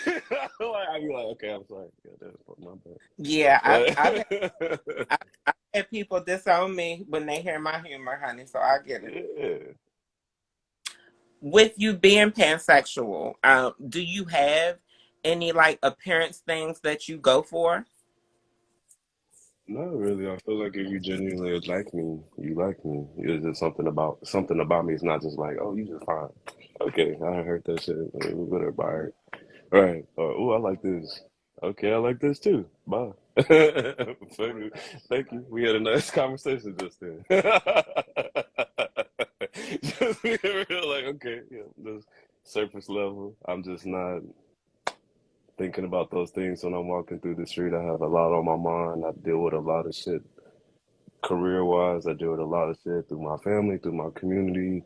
I'd be like, okay, I'm sorry. Yeah, that's my Yeah, bad. But I've had people disown me when they hear my humor, honey. So I get it. yeah, With you being pansexual, do you have any like appearance things that you go for? not really. I feel like if you genuinely like me, you like me. It's just something about me. It's not just like, oh, you just fine. Okay, I heard that shit. Whatever, bye. Right. Oh, I like this. Okay, I like this too. Bye. Thank you. Thank you. We had a nice conversation just then. Just being real, like, okay, yeah, just surface level. I'm just not thinking about those things when I'm walking through the street. I have a lot on my mind. I deal with a lot of shit career wise. I deal with a lot of shit through my family, through my community,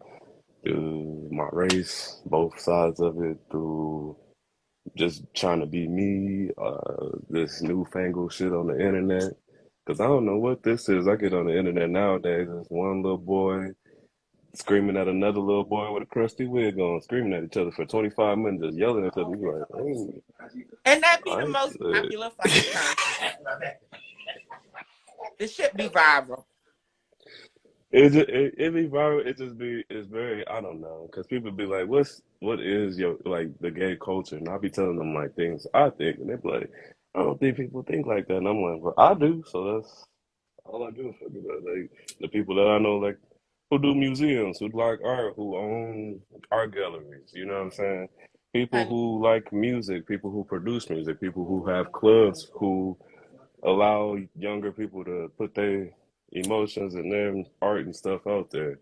through my race, both sides of it, through just trying to be me, this newfangled shit on the internet. Because I don't know what this is. I get on the internet nowadays, there's one little boy screaming at another little boy with a crusty wig on, screaming at each other for 25 minutes, just yelling at each other. You're like, oh, And that be all the right. most popular fucking content. This shit be viral. It be viral. It's very, I don't know, because people be like, what is your, like, the gay culture? And I be telling them, like, things I think, and they be like, I don't think people think like that. And I'm like, well, I do, so that's all I do. Fuck about. Like, the people that I know, like, who do museums, who like art, who own art galleries, you know what I'm saying? People Honey, who like music, people who produce music, people who have clubs, who allow younger people to put their emotions and their art and stuff out there.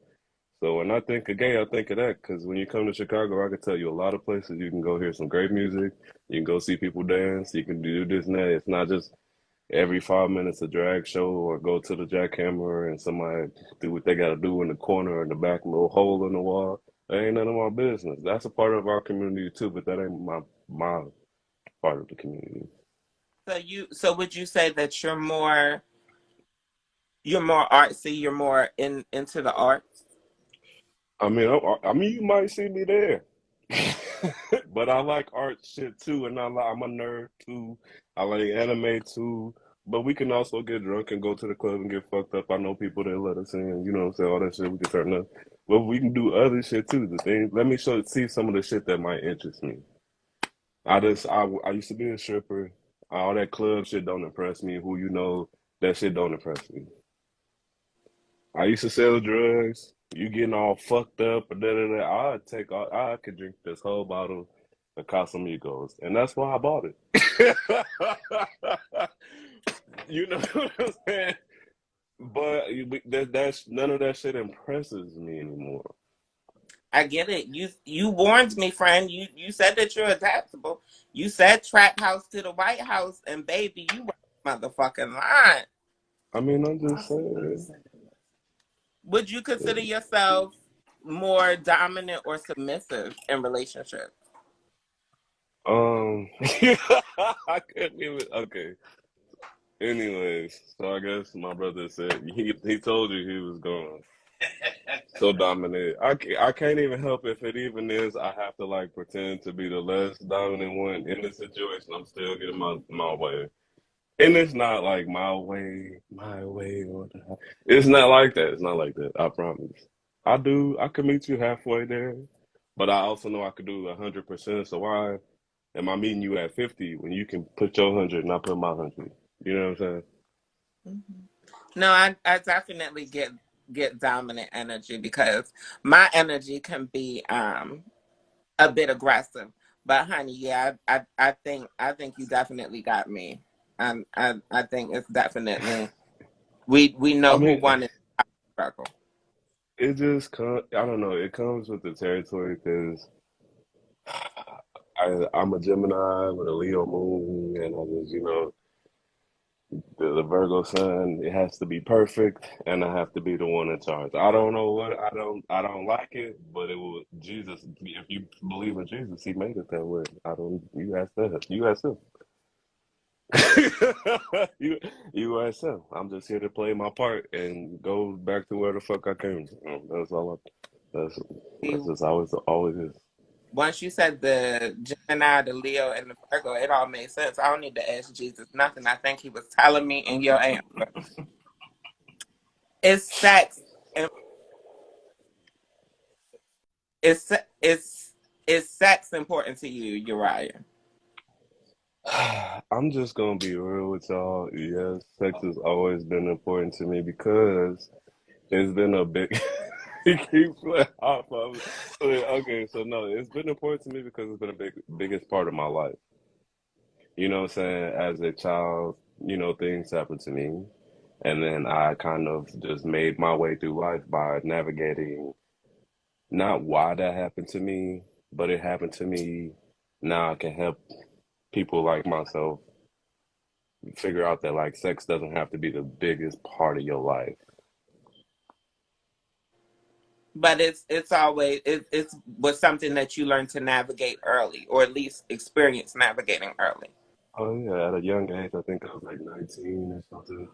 So when I think of gay, I think of that because when you come to Chicago, I can tell you a lot of places you can go hear some great music. You can go see people dance. You can do this and that. It's not just every 5 minutes a drag show or go to the jackhammer and somebody do what they got to do in the corner or in the back, little hole in the wall. That ain't none of my business. That's a part of our community too, but that ain't my part of the community. so would you say that you're more artsy, you're more into the arts? I mean, you might see me there, but I like art shit too, and I'm a nerd too. I like anime too. But we can also get drunk and go to the club and get fucked up. I know people that let us in, you know what I'm saying? All that shit we can turn up. But we can do other shit too. The thing, let me see some of the shit that might interest me. I used to be a stripper. All that club shit don't impress me. Who you know, that shit don't impress me. I used to sell drugs. You getting all fucked up and da da da. I could drink this whole bottle of Casamigos, and that's why I bought it. You know what I'm saying? But that's none of that shit impresses me anymore. I get it. You warned me, friend. You said that you're adaptable. You said trap house to the White House, and baby, you were motherfucking lying. I mean, I'm just saying. Would you consider yourself more dominant or submissive in relationships? I couldn't even. Okay. Anyways, so I guess my brother said he told you he was going so dominant. I can't even help if it even is. I have to like pretend to be the less dominant one in the situation. I'm still getting my way, and it's not like my way. It's not like that. It's not like that. I promise. I could meet you halfway there, but I also know I could do 100%. So why am I meeting you at 50 when you can put your 100 and I put my 100? You know what I'm saying? Mhm. No, I definitely get dominant energy because my energy can be a bit aggressive. But honey, yeah, I think you definitely got me. I think it's definitely we I know who mean, won in the struggle. it just comes. I don't know. It comes with the territory because I'm a Gemini with a Leo moon, and I just the Virgo sun. It has to be perfect, and I have to be the one in charge. I don't know what I don't like it, but it will. Jesus, if you believe in Jesus, He made it that way. I don't. You ask that. You ask him. you you ask him. I'm just here to play my part and go back to where the fuck I came from. That's all. That's See, that's just always is. once you said the Gemini, the Leo, and the Virgo, it all made sense. I don't need to ask Jesus nothing. I think he was telling me in your answer. Is sex and is se- is sex important to you, Uriah? I'm just gonna be real with y'all. Yes, sex has always been important to me because it's been a big. He keeps playing off of it. Okay, so no, it's been important to me because it's been a biggest part of my life. You know what I'm saying? As a child, things happened to me, and then I kind of just made my way through life by navigating not why that happened to me, but it happened to me. Now I can help people like myself figure out that like sex doesn't have to be the biggest part of your life. But it's always it's was something that you learned to navigate early, or at least experience navigating early. Oh yeah, at a young age, I think I was like 19 or something.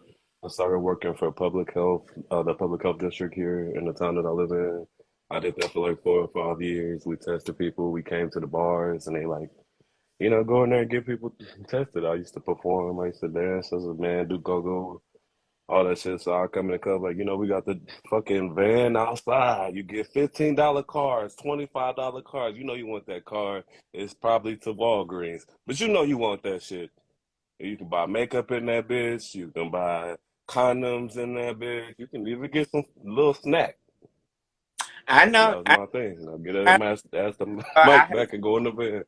I started working for public health, the public health district here in the town that I live in. I did that for like 4 or 5 years. We tested people. We came to the bars, and they like, go in there and get people tested. I used to perform. I used to dance as a man, do go-go, all that shit. So I come in the club like, we got the fucking van outside. You get $15 cars, $25 cars. You know you want that car. It's probably to Walgreens, but you know you want that shit. You can buy makeup in that bitch. You can buy condoms in that bitch. You can even get some little snack. I That know. was my thing. Get out I, of ask the I mic have back and go in the van.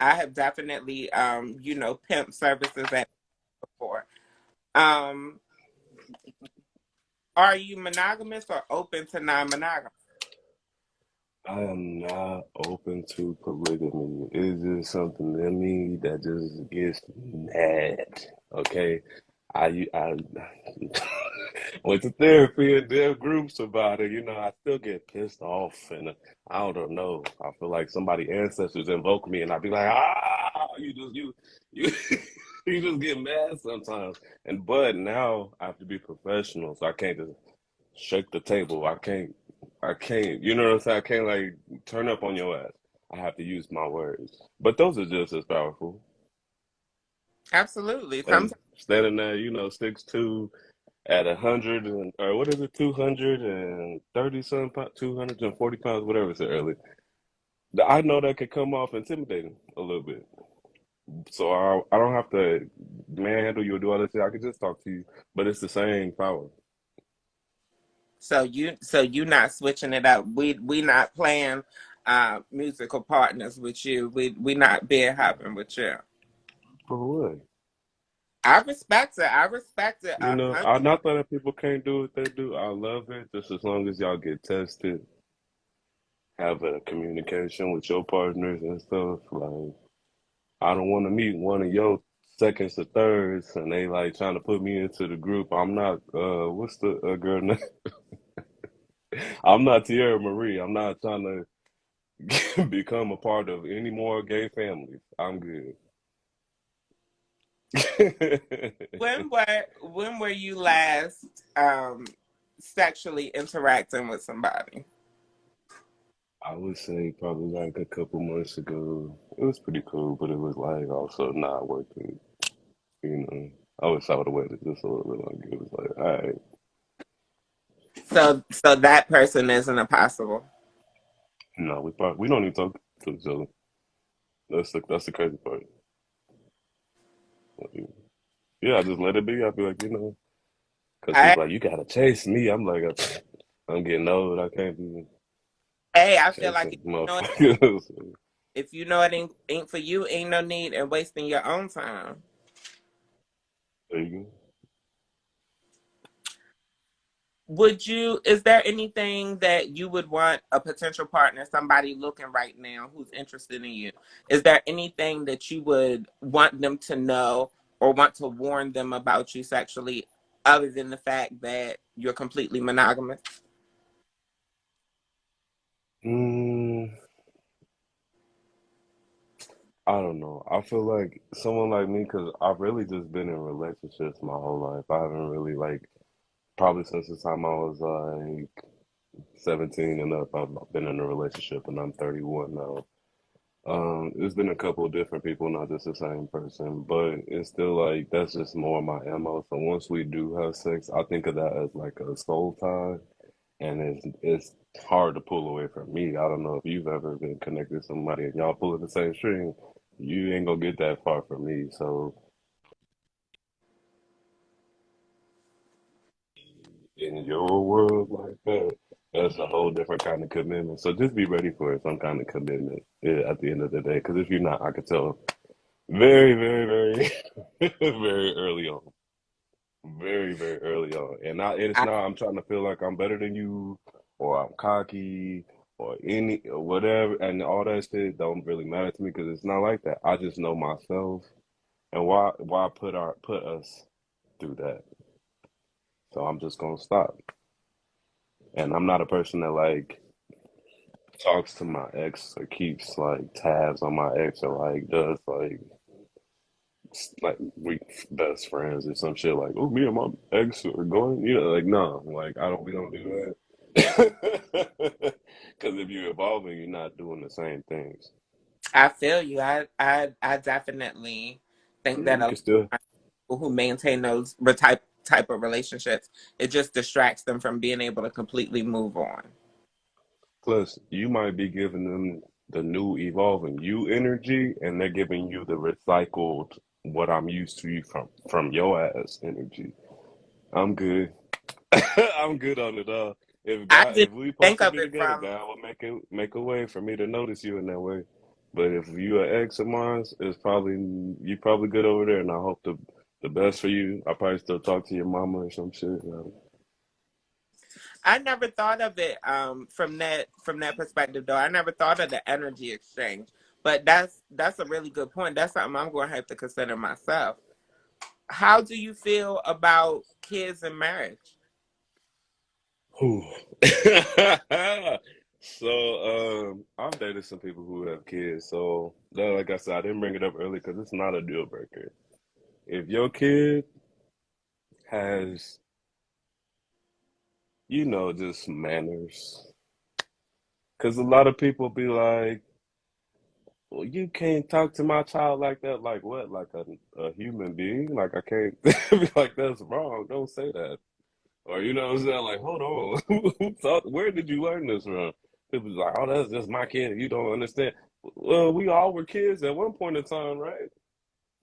I have definitely pimp services at before. Um, are you monogamous or open to non-monogamous? I am not open to polygamy. It's just something in me that just gets mad. Okay, I went to therapy and there are groups about it. I still get pissed off, and I don't know. I feel like somebody ancestors invoke me, and I'd be like, you you just get mad sometimes. But now I have to be professional, so I can't just shake the table. I can't. You know what I'm saying? I can't like turn up on your ass. I have to use my words. But those are just as powerful. Absolutely. And Sometimes standing there, 6'2" at 100 or what is it, 230 some 240 pounds, whatever it said earlier. I know that could come off intimidating a little bit. So I don't have to manhandle you or do all this shit. I can just talk to you, but it's the same power. so you not switching it up. We not playing musical partners with you. We not bed hopping with you. For what? I respect it. I respect it a hundred. I'm not that people can't do what they do. I love it just as long as y'all get tested, have a communication with your partners and stuff. Like, I don't want to meet one of your seconds or thirds and they like trying to put me into the group. I'm not, what's the girl name? I'm not Tierra Marie. I'm not trying to become a part of any more gay families. I'm good. When were you last sexually interacting with somebody? I would say probably like a couple months ago. It was pretty cool, but it was like also not worth it. You know, I wish I would have waited just a little bit longer. It was like, all right, So that person isn't a possible. no, we don't even talk to each other. That's the crazy part. Like, yeah, I just let it be. I'd be like, because I people like, you gotta chase me. I'm like, I'm getting old. I can't be I feel like chasing motherfuckers. if you know it ain't for you, ain't no need in wasting your own time. There you go. Is there anything that you would want a potential partner, somebody looking right now who's interested in you? Is there anything that you would want them to know or want to warn them about you sexually, other than the fact that you're completely monogamous? Mm, I don't know. I feel like someone like me, because I've really just been in relationships my whole life. I haven't really like probably since the time I was like 17 and up. I've been in a relationship, and I'm 31 now. It's been a couple of different people, not just the same person, but it's still like that's just more my MO. So once we do have sex, I think of that as like a soul tie, and it's hard to pull away from me. I don't know if you've ever been connected to somebody and y'all pulling the same string, you ain't gonna get that far from me. So in your world like that, that's a whole different kind of commitment. So just be ready for some kind of commitment, yeah, at the end of the day. Because if you're not, I could tell very, very, very, very early on. Very, very early on. It's I, not I'm trying to feel like I'm better than you or I'm cocky or any or whatever and all that shit don't really matter to me because it's not like that. I just know myself and why put us through that. So I'm just gonna stop. And I'm not a person that like talks to my ex or keeps like tabs on my ex or like does like we best friends or some shit like, oh, me and my ex are going, like no, like we don't do that. Because if you're evolving, you're not doing the same things. I feel you. I definitely think that You a can lot still, of people who maintain those type of relationships, it just distracts them from being able to completely move on. plus you might be giving them the new evolving you energy, and they're giving you the recycled what I'm used to you from your ass energy. I'm good. I'm good on it all. I If didn't we supposed think to of be it together, from. God will make a way for me to notice you in that way. But if you are ex of mine, it's probably you probably good over there, and I hope the best for you. I probably still talk to your mama or some shit. I never thought of it from that perspective though. I never thought of the energy exchange. But that's a really good point. That's something I'm going to have to consider myself. How do you feel about kids and marriage? Whew. So I've dated some people who have kids. So like I said, I didn't bring it up early because it's not a deal breaker. If your kid has, just manners, because a lot of people be like, well, you can't talk to my child like that. Like what? Like a human being? Like I can't be like that's wrong. Don't say that. Or you know what I'm saying? Like, hold on. Where did you learn this from? People like, oh, that's just my kid. You don't understand. Well, we all were kids at one point in time, right?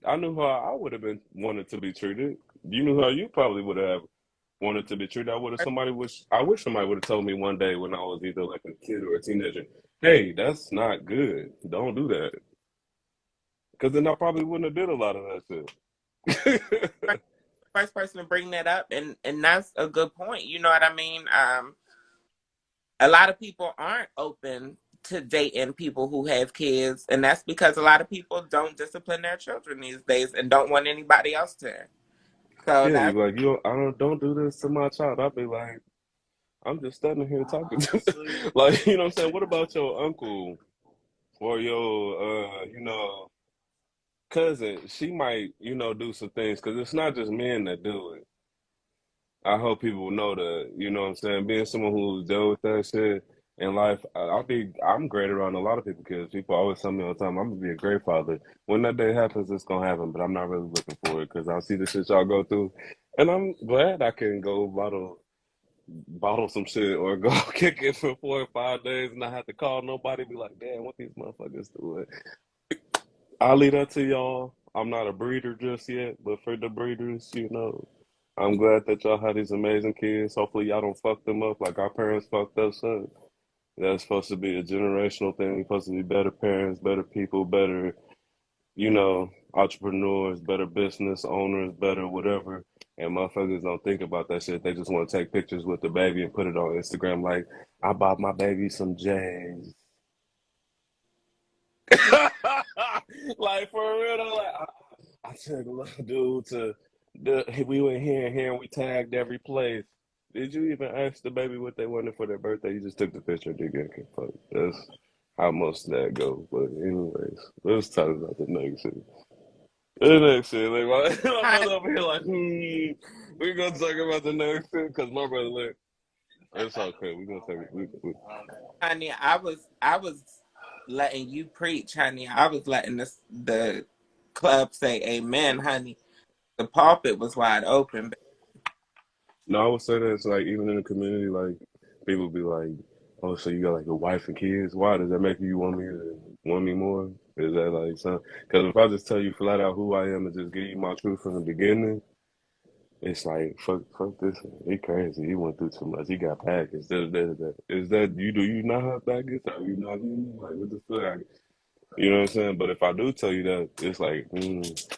I knew how I would have been wanted to be treated. You knew how you probably would have wanted to be treated. I wish somebody would have told me one day when I was either like a kid or a teenager, hey, that's not good. Don't do that. Because then I probably wouldn't have did a lot of that shit. First person to bring that up, and that's a good point. You know what I mean? A lot of people aren't open to dating people who have kids, and that's because a lot of people don't discipline their children these days and don't want anybody else to. So Yeah, you that's like I don't do this to my child. I'd be like, I'm just standing here talking Honestly, to like, you know what I'm saying? What about your uncle or your cousin, she might, do some things because it's not just men that do it. I hope people know that, you know what I'm saying? Being someone who's dealt with that shit in life, I'm great around a lot of people because people always tell me all the time, I'm gonna be a great father. When that day happens, it's gonna happen, but I'm not really looking for it because I see the shit y'all go through. And I'm glad I can go bottle some shit or go kick it for 4 or 5 days and not have to call nobody, be like, damn, what these motherfuckers doing? I'll leave that to y'all. I'm not a breeder just yet, but for the breeders, I'm glad that y'all had these amazing kids. Hopefully, y'all don't fuck them up like our parents fucked us up. That's supposed to be a generational thing. We're supposed to be better parents, better people, better, entrepreneurs, better business owners, better whatever. And motherfuckers don't think about that shit. They just want to take pictures with the baby and put it on Instagram like, I bought my baby some J's. Like for real though, like I took a little dude we went here and here and we tagged every place. Did you even ask the baby what they wanted for their birthday? You just took the picture and didn't get fuck. That's how most of that goes. But anyways, let's talk about the next shit. The next shit, like my Hi, brother over here, like, we gonna talk about the next shit because my brother, like, it's okay. We gonna take it. honey. I was letting you preach, honey. I was letting the club say amen, honey. The pulpit was wide open. No, I would say that it's like even in the community, like people be like, "Oh, so you got like a wife and kids? Why does that make you want me more? Is that like something? Because if I just tell you flat out who I am and just give you my truth from the beginning, it's like fuck this. He crazy. He went through too much. He got baggage. Is that you? Do you not have baggage? Are you not human? Like what the fuck? You know what I'm saying? But if I do tell you that, it's like,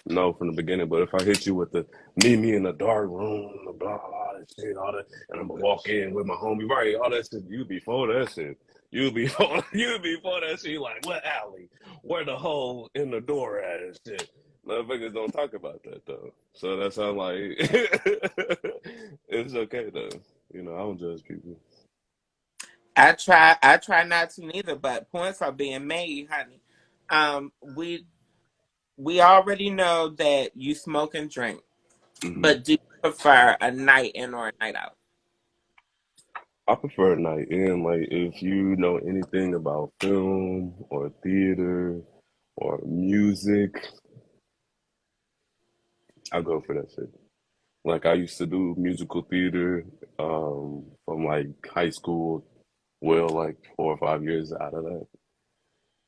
no, from the beginning. But if I hit you with the meet me in the dark room, blah, blah, all that shit, all that, and I'm gonna walk in with my homie, right? All that shit, you before that shit. You before you before that shit, you like, what alley? Where the hole in the door at and shit. Motherfuckers don't talk about that though. So that's how I'm like it's okay though. I don't judge people. I try not to neither, but points are being made, honey. We already know that you smoke and drink, Hmm. but do you prefer a night in or a night out? I prefer night in. Like, if you know anything about film or theater or music, I go for that shit. Like, I used to do musical theater from like high school, well, like 4 or 5 years out of that.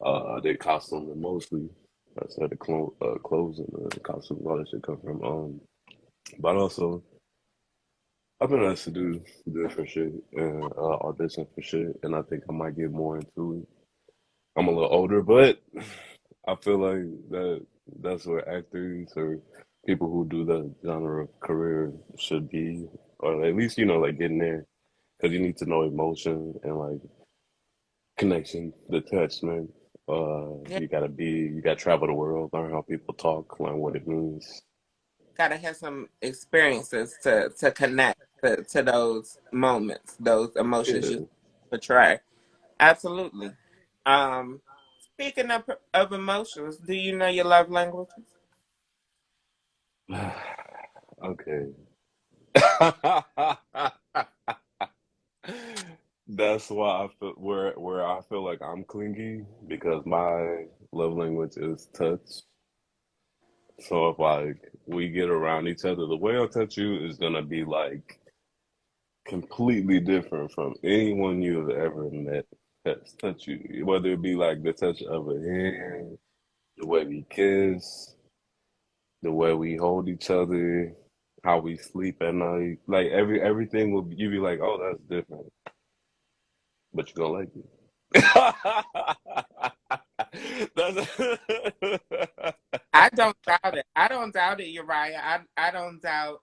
I did costumes mostly. That's where the clothes and the costumes, all that shit come from. But also, I've been asked to do different shit and audition for shit, and I think I might get more into it. I'm a little older, but I feel like that's where actors or people who do the genre of career should be, or at least like getting there, because you need to know emotion and like connection, detachment. Yeah, You gotta travel the world, learn how people talk, learn what it means. gotta have some experiences to connect to those moments, those emotions you Yeah. portray. Absolutely. Um, Speaking of emotions, do you know your love languages? Okay. That's why I feel where I feel like I'm clingy because my love language is touch. So if like we get around each other, the way I touch you is gonna be like completely different from anyone you've ever met that's touched you. Whether it be like the touch of a hand, the way we kiss, the way we hold each other, how we sleep at night, like everything will you be like, oh, that's different, but you gonna like it. That's I don't doubt it. I don't doubt it, Uriah. I don't doubt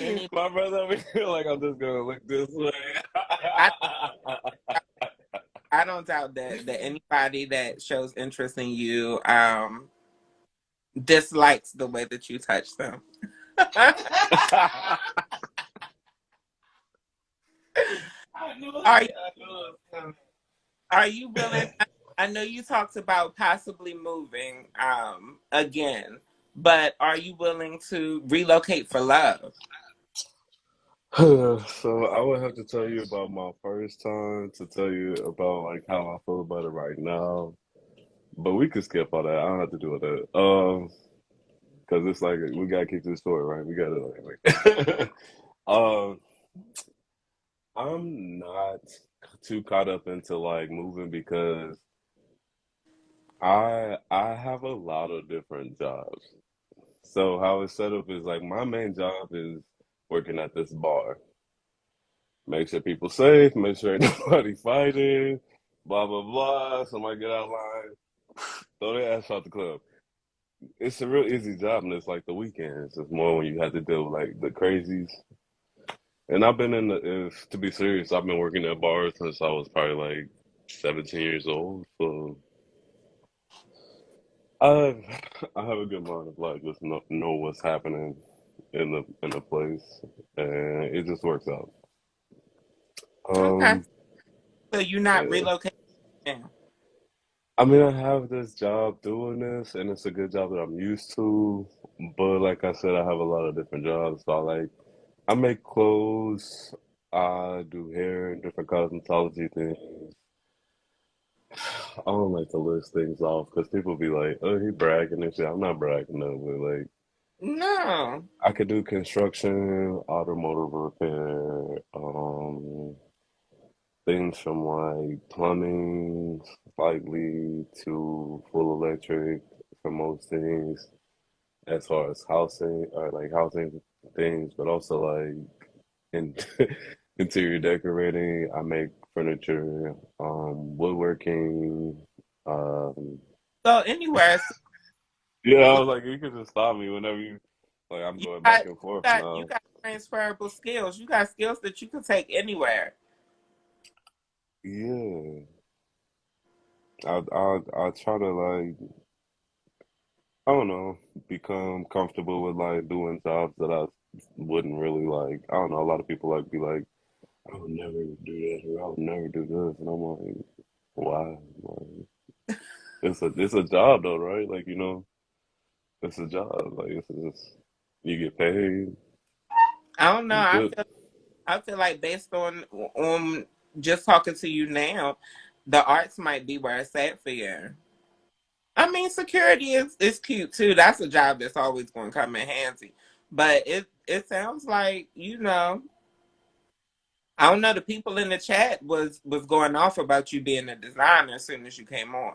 any. my brother over here. Like I'm just gonna look this way. I I don't doubt that anybody that shows interest in you dislikes the way that you touch them. I knew it. Are you I knew it. are you willing? I know you talked about possibly moving again, but are you willing to relocate for love? So I would have to tell you about my first time to tell you about like how I feel about it right now. But we could skip all that. I don't have to do all that. Because it's like we gotta keep this short, right? We gotta like. um, I'm not too caught up into like moving because I have a lot of different jobs. So how it's set up is like my main job is working at this bar. Make sure people safe, make sure ain't nobody fighting, blah blah blah. Somebody get out of line, throw their ass out the club. It's a real easy job, and it's like the weekends. It's more when you have to deal with like the crazies. And I've been in the, if to be serious, I've been working at bars since I was probably like 17 years old. So I I have a good mind of like just know what's happening in the place, and it just works out. Okay. Um, So you're not yeah. relocating. I mean, I have this job doing this, and it's a good job that I'm used to. But like I said, I have a lot of different jobs. So I make clothes, I do hair and different cosmetology things. I don't like to list things off because people be like, "Oh, he bragging and shit." I'm not bragging though, but like No. I could do construction, automotive repair, things from like plumbing, slightly to full electric for most things, as far as housing or like housing things, but also like in interior decorating. I make furniture, woodworking. Um, So anywhere. So yeah, I was like, you can just stop me whenever you like. I'm you going back got and forth you now. got transferable skills. You got skills that you can take anywhere. Yeah, I try to like I don't know become comfortable with like doing jobs that I wouldn't really like. I don't know. A lot of people like be like, I would never do that or I would never do this, and I'm like, why? Like, it's a job though, right? Like it's a job. Like it's just you get paid, I don't know. you good. I feel like based on just talking to you now, the arts might be where it's at for you. I mean, security is cute too. That's a job that's always going to come in handy. But it sounds like I don't know. The people in the chat was going off about you being a designer as soon as you came on,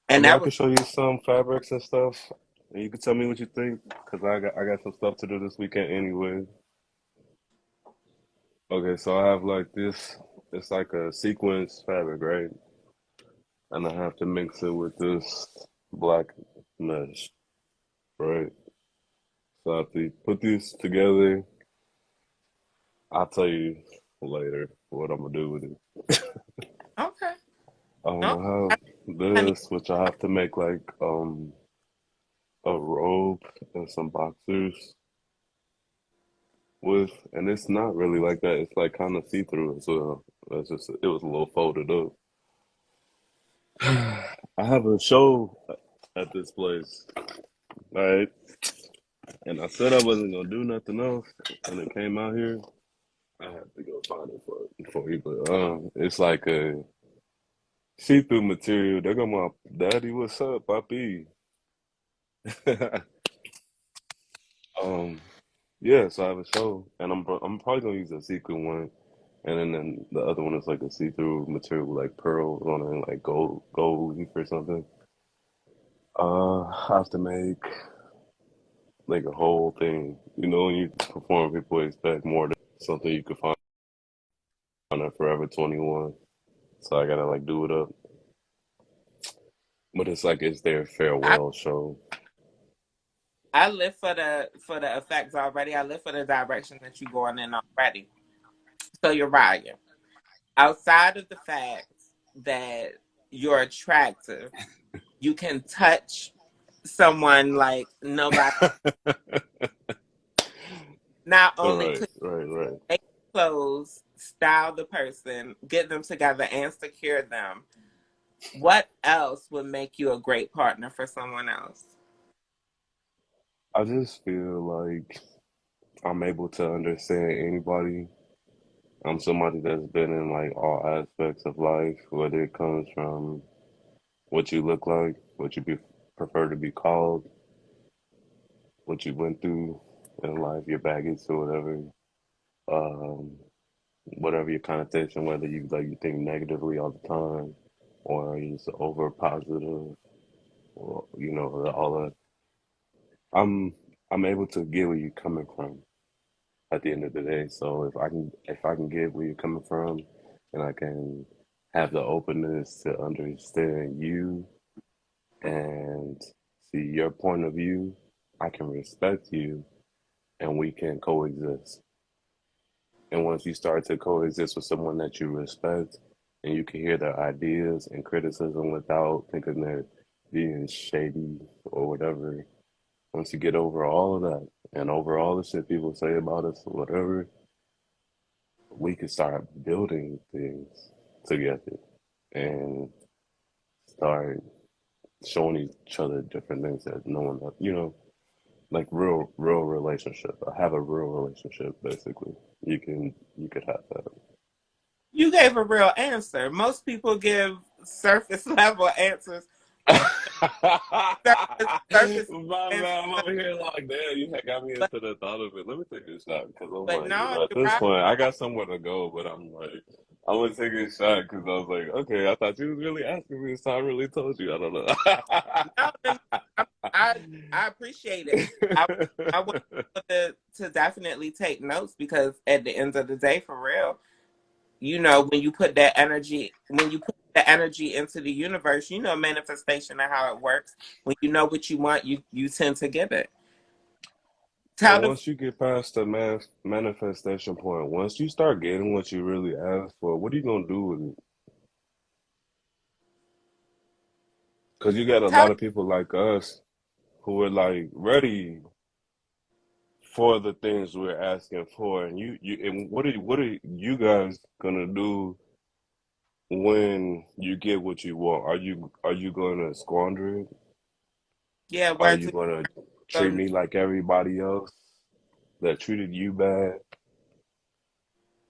I and mean, I that can was show you some fabrics and stuff, and you can tell me what you think, because I got some stuff to do this weekend anyway. Okay, so I have like this. It's like a sequence fabric, right? And I have to mix it with this black mesh, right? So I have to put these together. I'll tell you later what I'm gonna do with it. okay. I I, have honey, this, which I have to make like a robe and some boxers with, and it's not really like that. It's like kind of see through as well. It's just it was a little folded up. I have a show at this place, right? And I said I wasn't gonna do nothing else, and it came out here. I have to go find it for you, but it's like a see-through material. They're gonna my daddy, what's up, papi? um, yeah. So I have a show, and I'm probably gonna use a sequin one, and then the other one is like a see-through material with like pearls on it, and like gold leaf or something. I have to make like a whole thing. You know, when you perform, people expect more than something you could find on Forever 21. So I gotta like do it up. But it's like it's their I farewell show. I live for the effects already. I live for the direction that you're going in already. So you're right. Outside of the fact that you're attractive, you can touch someone like nobody. Not All only right, could right, right. you make clothes, style the person, get them together, and secure them, What else would make you a great partner for someone else? I just feel like I'm able to understand anybody. I'm somebody that's been in like all aspects of life, whether it comes from what you look like, what you prefer to be called, what you went through in life, your baggage or whatever, um, whatever your connotation, whether you think negatively all the time, or you just over positive, or all that. I'm I'm able to get where you're coming from at the end of the day. So if I can get where you're coming from, and I can have the openness to understand you and see your point of view, I can respect you, and we can coexist. And once you start to coexist with someone that you respect, and you can hear their ideas and criticism without thinking they're being shady or whatever, once you get over all of that and over all the shit people say about us or whatever, we can start building things together and start showing each other different things that no one else, like real relationship. Have a real relationship basically. You could have that. You gave a real answer. Most people give surface level answers or surface My answers, man, I'm over here like, damn, you had got me but into the thought of it. Let me take a shot because I'm but like, no, at you're this right. point, I got somewhere to go, but I'm like, I'm gonna take a shot because I was like, okay, I thought you was really asking me, so I really told you. I don't No, no, no, I I appreciate it. I I want people to definitely take notes because at the end of the day, for real, when you put that energy, when you put the energy into the universe, manifestation and how it works. When you know what you want, you tend to give it. Tell And the once you get past the manifestation point, once you start getting what you really asked for, what are you gonna do with it? Because you got a tell lot of people like us who are like ready for the things we're asking for, and and what are you guys gonna do when you get what you want? Are you gonna squander it? yeah, Are where you to gonna treat go. me like everybody else that treated you bad?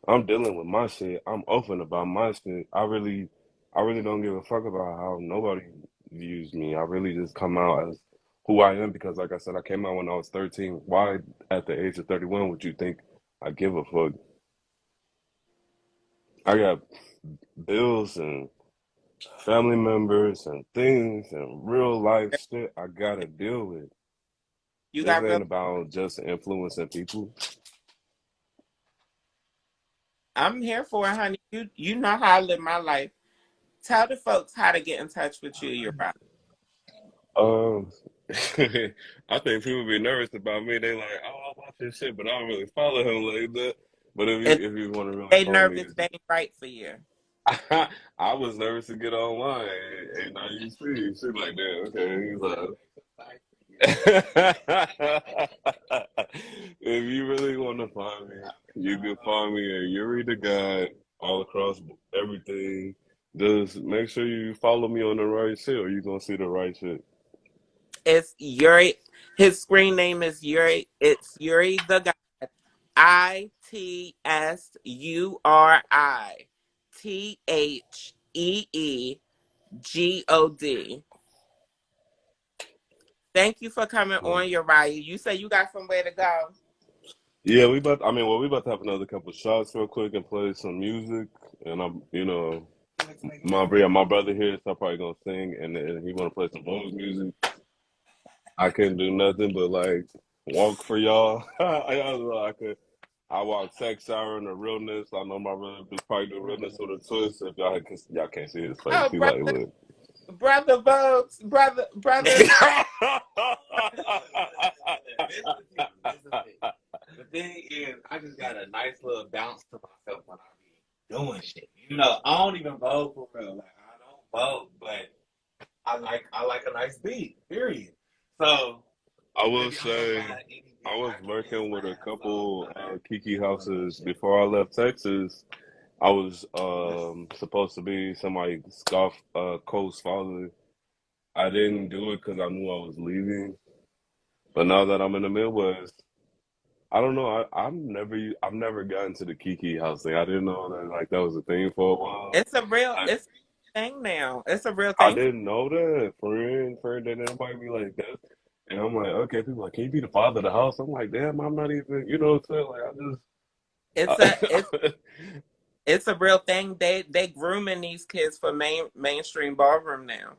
I'm dealing with my shit. I'm open about my shit. I really don't give a fuck about how nobody views me. I really just come out as who I am because, like I said, I came out when I was 13. Why, at the age of 31, would you think I give a fuck? I got bills and family members and things and real life shit I gotta deal with. You This got real. ain't about just influencing people. I'm here for it, honey. You know how I live my life. Tell the folks how to get in touch with you. You're right. Um, I think people be nervous about me. They like, oh, I watch his shit, but I don't really follow him like that. But if you And if you want to really they follow me, nervous, they ain't right for you. I was nervous to get online, and now you see, shit like that. Okay, he's if you really want to find me, you can find me at Yuri the God all across everything. Just make sure you follow me on the right shit, or you gonna see the right shit. It's Yuri. His screen name is Yuri. It's Yuri the God. ITSURITHEEGOD. Thank you for coming on, Uriah. You say you got somewhere to go. Yeah, we about. I mean, well, we about to have another couple shots real quick and play some music. And my brother here, so I'm probably gonna sing, and then he wanna play some blues music. I couldn't do nothing but like walk for y'all. I could. I walk sex siren the realness. I know my brother just probably do realness with a twist. If y'all can't see his face, Oh, he like, brother, look. brother Bugs, brother. The thing is, I just got a nice little bounce to myself when I be doing shit. I don't even vote for real. Like I don't vote, but I like a nice beat. Period. So I will maybe I'm gonna say find any I beat was I can working with a find. So couple I Kiki be doing that houses shit. before I left Texas, I was supposed to be somebody scoff Cole's father. I didn't do it because I knew I was leaving. But now that I'm in the Midwest, I don't know. I've never gotten to the Kiki house thing. I didn't know that like that was a thing for a while. I It's a thing now. It's a real I thing. didn't know that. Friend, then everybody be like that, and I'm like, okay. People like, can you be the father of the house? I'm like, damn, I'm not even. You know what I'm It's a saying? it's Like, it's a real thing. They grooming these kids for mainstream ballroom now.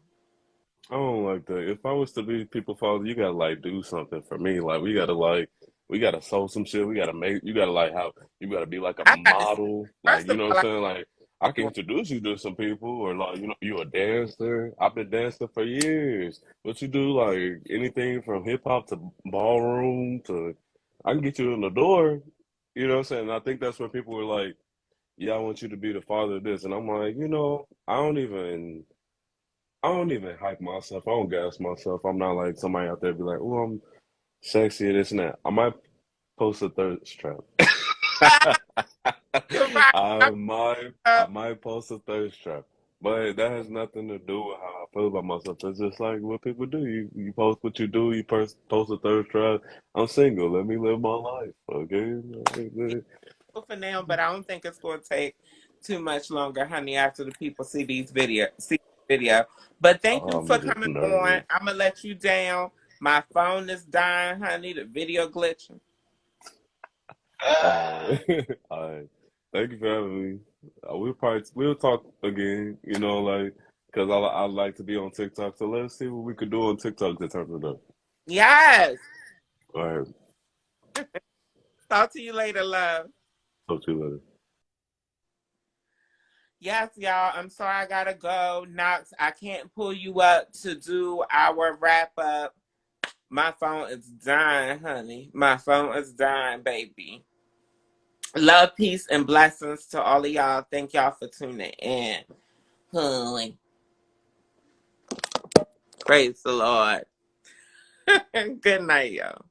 I don't like that. If I was to be people father, you gotta like do something for me. We gotta sew some shit. We gotta make. You gotta like how you gotta be like a I got to say, model. Like first you of know what all, I'm saying. Like I can introduce you to some people, or like you a dancer. I've been dancing for years. What you do like anything from hip hop to ballroom to I can get you in the door. You know what I'm saying. I think that's when people were like, "Yeah, I want you to be the father of this," and I'm like, I don't even hype myself. I don't gas myself. I'm not like somebody out there be like, oh, I'm sexy and this and that. I might post a thirst trap. you're right. I might post a thirst trap. But that has nothing to do with how I feel about myself. It's just like what people do. You post what you do. Post a thirst trap. I'm single. Let me live my life. Okay. For now, but I don't think it's going to take too much longer, honey, after the people see the video. But thank you I'm for just coming on. nervous. I'm gonna let you down. My phone is dying, honey. The video glitching. Uh, all right. Thank you for having me. We'll talk again. Like because I like to be on TikTok. So let's see what we could do on TikTok to turn it up. Yes. All right. Talk to you later, love. Talk to you later. Yes, y'all. I'm sorry I gotta go. Knox, I can't pull you up to do our wrap up. My phone is dying, honey. My phone is dying, baby. Love, peace, and blessings to all of y'all. Thank y'all for tuning in. Honey. Praise the Lord. Good night, y'all.